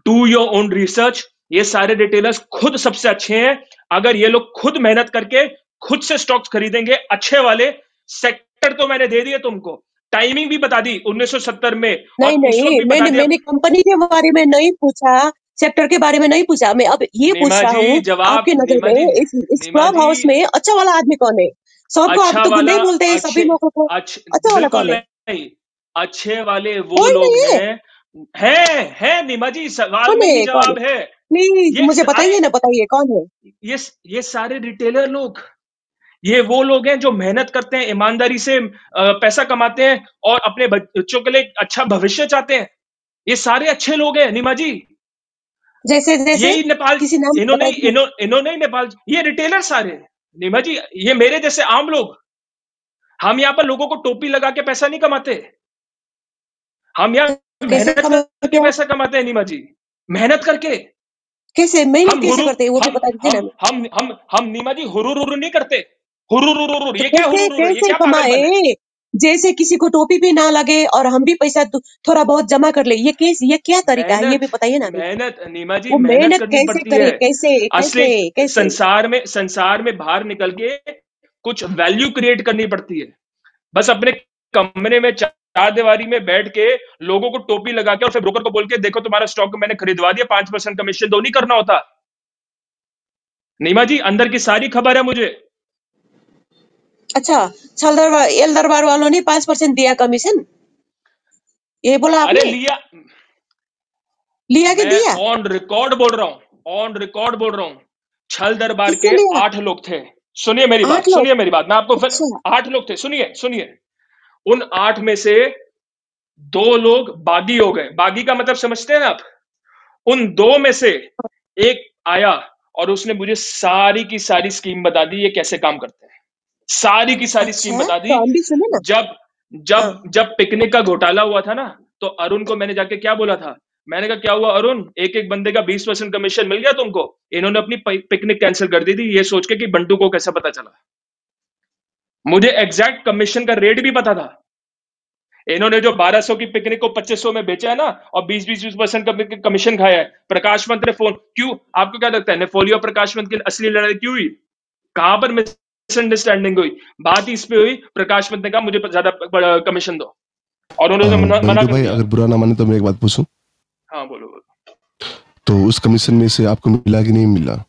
डू योर ओन रिसर्च, ये सारे रिटेलर्स खुद सबसे अच्छे हैं। अगर ये लोग खुद मेहनत करके खुद से स्टॉक्स खरीदेंगे अच्छे वाले, सेक्टर तो मैंने दे दिए तुमको, टाइमिंग भी बता दी 1970 में, नहीं और उस वक्त नहीं, भी बता मैंने दिया। मैंने कंपनी के बारे में नहीं पूछा, सेक्टर के बारे में नहीं पूछा। मैं अब ये पूछ नीमा रहा जी हूँ, जवाब, आपके नजर नीमा में जी, इस नीमा क्लब जी, हाउस में अच्छा वाला आदमी कौन है? सबको आप अच्छा तो गुंडे वाला, ही बोलते हैं, सभी अच्छे, लोगों को। अच्छे, अच्छा वाला बिल्कुल कौन है? नहीं, अच्छे वाले वो कोई लोग नहीं है। हैं नीमा जी, सवाल कौन में ही है कौन है? जवाब है। प्लीज ये मुझे अरे, बताइए ना, बताइए कौन है? ये सारे रिटेलर लोग, ये वो लोग हैं जो मेहनत करते हैं, ईमानदारी से पैसा कमाते हैं और अपने बच्चों के लिए एक अच्छा भविष्य चाहते हैं। ये सारे अच्छे लोग हैं नीमा जी। जैसे जैसे यही नेपाल, किसी नाम इन्होंने बताइए। इन्होंने ही नेपाल, ये रिटेलर सारे नीमा जी, ये मेरे जैसे आम लोग। हम यहाँ पर लोगों को टोपी लगा के पैसा नहीं कमाते, हम यहाँ कैसे मेहनत कमाते करके हो? पैसा कमाते हैं नीमा जी, मेहनत करके। कैसे मेहनत हम कैसे हुरू करते हैं, वो भी बता दीजिए ना। हम नीमा जी हुरुर नहीं करते, हुरुर, तो ये क्या कैसे हुरुर, ये कैसे क्या पागलपन है? कमाए? जैसे किसी को टोपी भी ना लगे और हम भी पैसा थोड़ा बहुत जमा कर ले, ये क्या तरीका है, ये मेहनत, भी बताइए ना। मेहनत नीमा जी, वो मेहनत मेहनत करनी कैसे पड़ती करे, है। कैसे असली कैसे कैसे? संसार में बाहर निकल के कुछ वैल्यू क्रिएट करनी पड़ती है। बस अपने कमरे में चार दीवारी में बैठ के लोगों को टोपी लगा के और फिर ब्रोकर को बोल के देखो तुम्हारा स्टॉक मैंने खरीदवा दिया, 5% कमीशन दो, नहीं करना होता नीमा जी। अंदर की सारी खबर है मुझे। अच्छा, एल दरबार वालों ने 5% दिया कमीशन, ये बोला अरे आपने? लिया कि मैं दिया? ऑन रिकॉर्ड बोल रहा हूं, ऑन रिकॉर्ड बोल रहा हूं। छल दरबार किससे के लिया? 8 लोग थे, सुनिए मेरी 8 बात, लोग? सुनिए मेरी बात, मैं आपको फिर, अच्छा 8 लोग थे, सुनिए। उन 8 में से 2 लोग बागी हो गए। बागी का मतलब समझते हैं आप? उन 2 में से एक आया और उसने मुझे सारी की सारी स्कीम बता दी, ये कैसे काम करते हैं, सारी की सारी स्कीम अच्छा, बता दी। तो हम भी सुने ना। जब हाँ। जब जब पिकनिक का घोटाला हुआ था ना, तो अरुण को मैंने जाके क्या बोला था, मैंने कहा क्या हुआ अरुण, एक बंदे का 20% कमीशन मिल गया तुमको? इन्होंने अपनी पिकनिक कैंसिल कर दी थी ये सोच के कि बंटू को कैसे पता चला। मुझे एग्जैक्ट कमीशन का रेट भी पता था। इन्होंने जो 1200 की पिकनिक को 2500 में बेचा है ना, और 20% कमीशन खाया है। प्रकाश पंत ने फोन, क्यों आपको क्या लगता है नेपोलियो प्रकाश पंत की असली लड़ाई क्यों हुई? कहां पर मिसअंडरस्टैंडिंग हुई? बात इस पे हुई, प्रकाश पंत ने कहा मुझे ज्यादा कमीशन दो। और उन्होंने मना बंटू कर भाई दिया। अगर बुरा ना माने तो मैं एक बात पूछूं? हाँ बोलो बोलो। तो उस कमीशन में से आपको मिला कि नहीं मिला?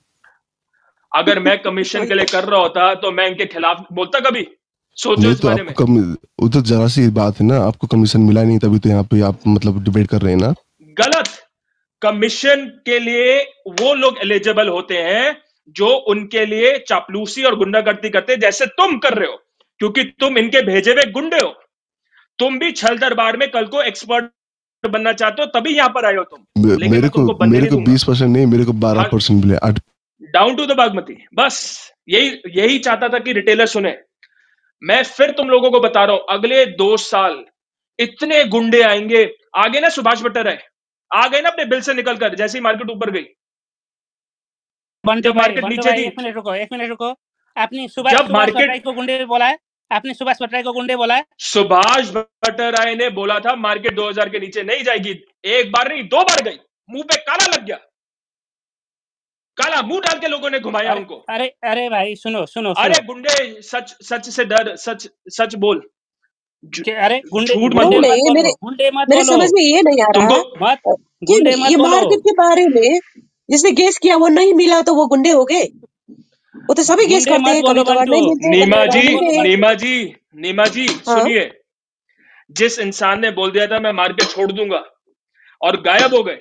अगर मैं कमीशन के लिए कर रहा होता तो मैं इनके खिलाफ बोलता कभी? सोचो नहीं इस तो बारे में। आपको वो तो जरा सी बात है ना, आपको कमीशन मिला नहीं तभी तो यहाँ पे आप मतलब डिबेट कर रहे हैं ना। गलत। कमीशन के लिए वो लोग एलिजिबल होते हैं जो उनके लिए चापलूसी और गुंडागर्दी करते हैं, जैसे तुम कर रहे हो, क्योंकि तुम इनके भेजे हुए गुंडे हो। तुम भी छल दरबार में कल को एक्सपर्ट बनना चाहते हो, तभी यहां पर आए हो तुम। लेकिन मेरे मैं तुमको बनने नहीं को दूंगा। 20% नहीं, मेरे को 12% मिले। Down to the Bagmati. बस यही चाहता था कि रिटेलर सुने। मैं फिर तुम लोगों को बता रहा हूं, अगले 2 साल इतने गुंडे आएंगे। आगे ना सुभाष भट्टराय आ गए ना अपने बिल से निकलकर, जैसे ही मार्केट ऊपर गई। बंटू जब भाई, मार्केट नीचे थी, एक मिनट रुको। आपने सुभाष जब मार्केट भट्टराय को गुंडे बोला है? आपने सुभाष भट्टराय को गुंडे बोला है? सुभाष भट्टराय ने बोला था मार्केट 2000 के नीचे नहीं जाएगी। एक बार नहीं 2 बार गई, मुंह पे काला लग गया। काला मुंह डाल के लोगों ने घुमाया उनको। अरे भाई सुनो। अरे गुंडे, सच से डर, सच बोल। अरे गुंडे झूठ मत मत बोल। मेरे समझ में ये नहीं आ रहा गुंडे ये मार्केट के बारे में जिसने गेस किया वो नहीं मिला तो वो गुंडे हो गए। वो तो सभी गेस करते हैं, कभी कभार नहीं मिलते हैं। नीमा जी सुनिए, जिस इंसान ने बोल दिया था मैं मार्केट छोड़ दूंगा और गायब हो गए,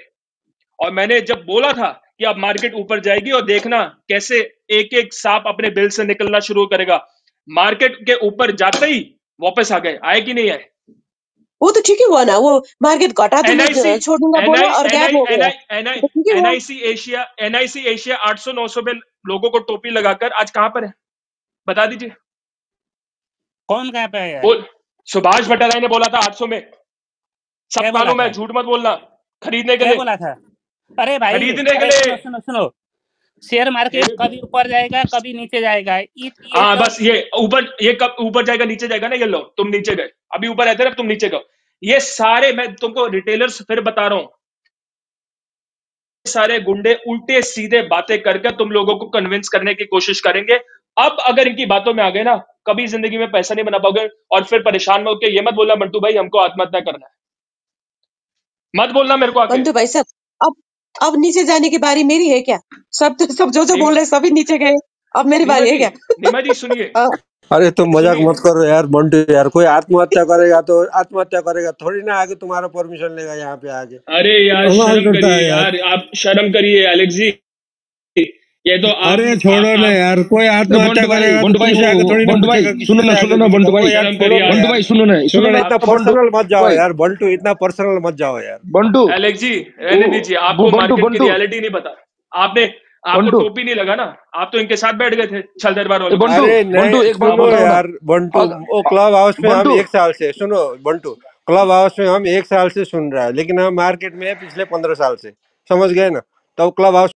और मैंने जब बोला था कि अब मार्केट ऊपर जाएगी और देखना कैसे एक एक सांप अपने बिल से निकलना शुरू करेगा, मार्केट के ऊपर जाते ही वापस आ गए। आए कि नहीं आए? वो तो ठीक ही हुआ ना, वो मार्केट घटा तो छोड़ दूंगा बोला और गैप हो गया। एनआईसी एशिया 800-900 पे लोगों को टोपी लगाकर आज कहां पर है बता दीजिए। कौन कहां पे है? बोल। सुभाष भट्टराय ने बोला था 800 में। सब मालूम है, झूठ मत बोलना। खरीदने के लिए बोला था? अरे भाई खरीदने के लिए। सुनो, शेयर मार्केट कभी ऊपर जाएगा कभी नीचे जाएगा। हाँ बस ये कब ऊपर जाएगा नीचे जाएगा ना। ये लो तुम नीचे गए, अभी ऊपर रहते ना, तुम नीचे गए। ये सारे मैं तुमको रिटेलर्स फिर बता रहा हूं, सारे गुंडे उल्टे सीधे बातें करके तुम लोगों को कन्विंस करने की कोशिश करेंगे। अब अगर इनकी बातों में आ गए ना, कभी जिंदगी में पैसा नहीं बना पाओगे। और फिर परेशान में होकर ये मत बोलना बंटू भाई हमको आत्महत्या करना है, मत बोलना मेरे को आके। बंटू भाई सब अब नीचे जाने की बारी मेरी है क्या? सब जो बोल रहे सभी नीचे गए, अब मेरी बारी है क्या? नीमा जी सुनिए। अरे तुम मजाक मत करो यार बंटू यार। कोई आत्महत्या करेगा तो आत्महत्या करेगा, थोड़ी ना आगे तुम्हारा परमिशन लेगा यहाँ पे आगे। अरे यार शर्म करिए यार, आप शर्म करिए एलेक्स जी। ये तो अरे छोड़ो ना यार, कोई आत्महत्या करेगा बंटू भाई सुनो ना बंटू भाई सुनो ना इतना पर्सनल मत जाओ यार बंटू, इतना पर्सनल मत जाओ यार बंटू। एलेक्स जी रहने दीजिए, आपको मार्केट की रियलिटी नहीं पता। आपको टोपी नहीं लगा ना, आप तो इनके साथ बैठ गए थे छल दरबार वाले। बंटू एक बात बोलो यार बंटू, वो क्लब हाउस में हम 1 साल से, सुनो बंटू, क्लब हाउस में हम 1 साल से सुन रहा है, लेकिन हम मार्केट में पिछले 15 साल से, समझ गए ना। तो क्लब हाउस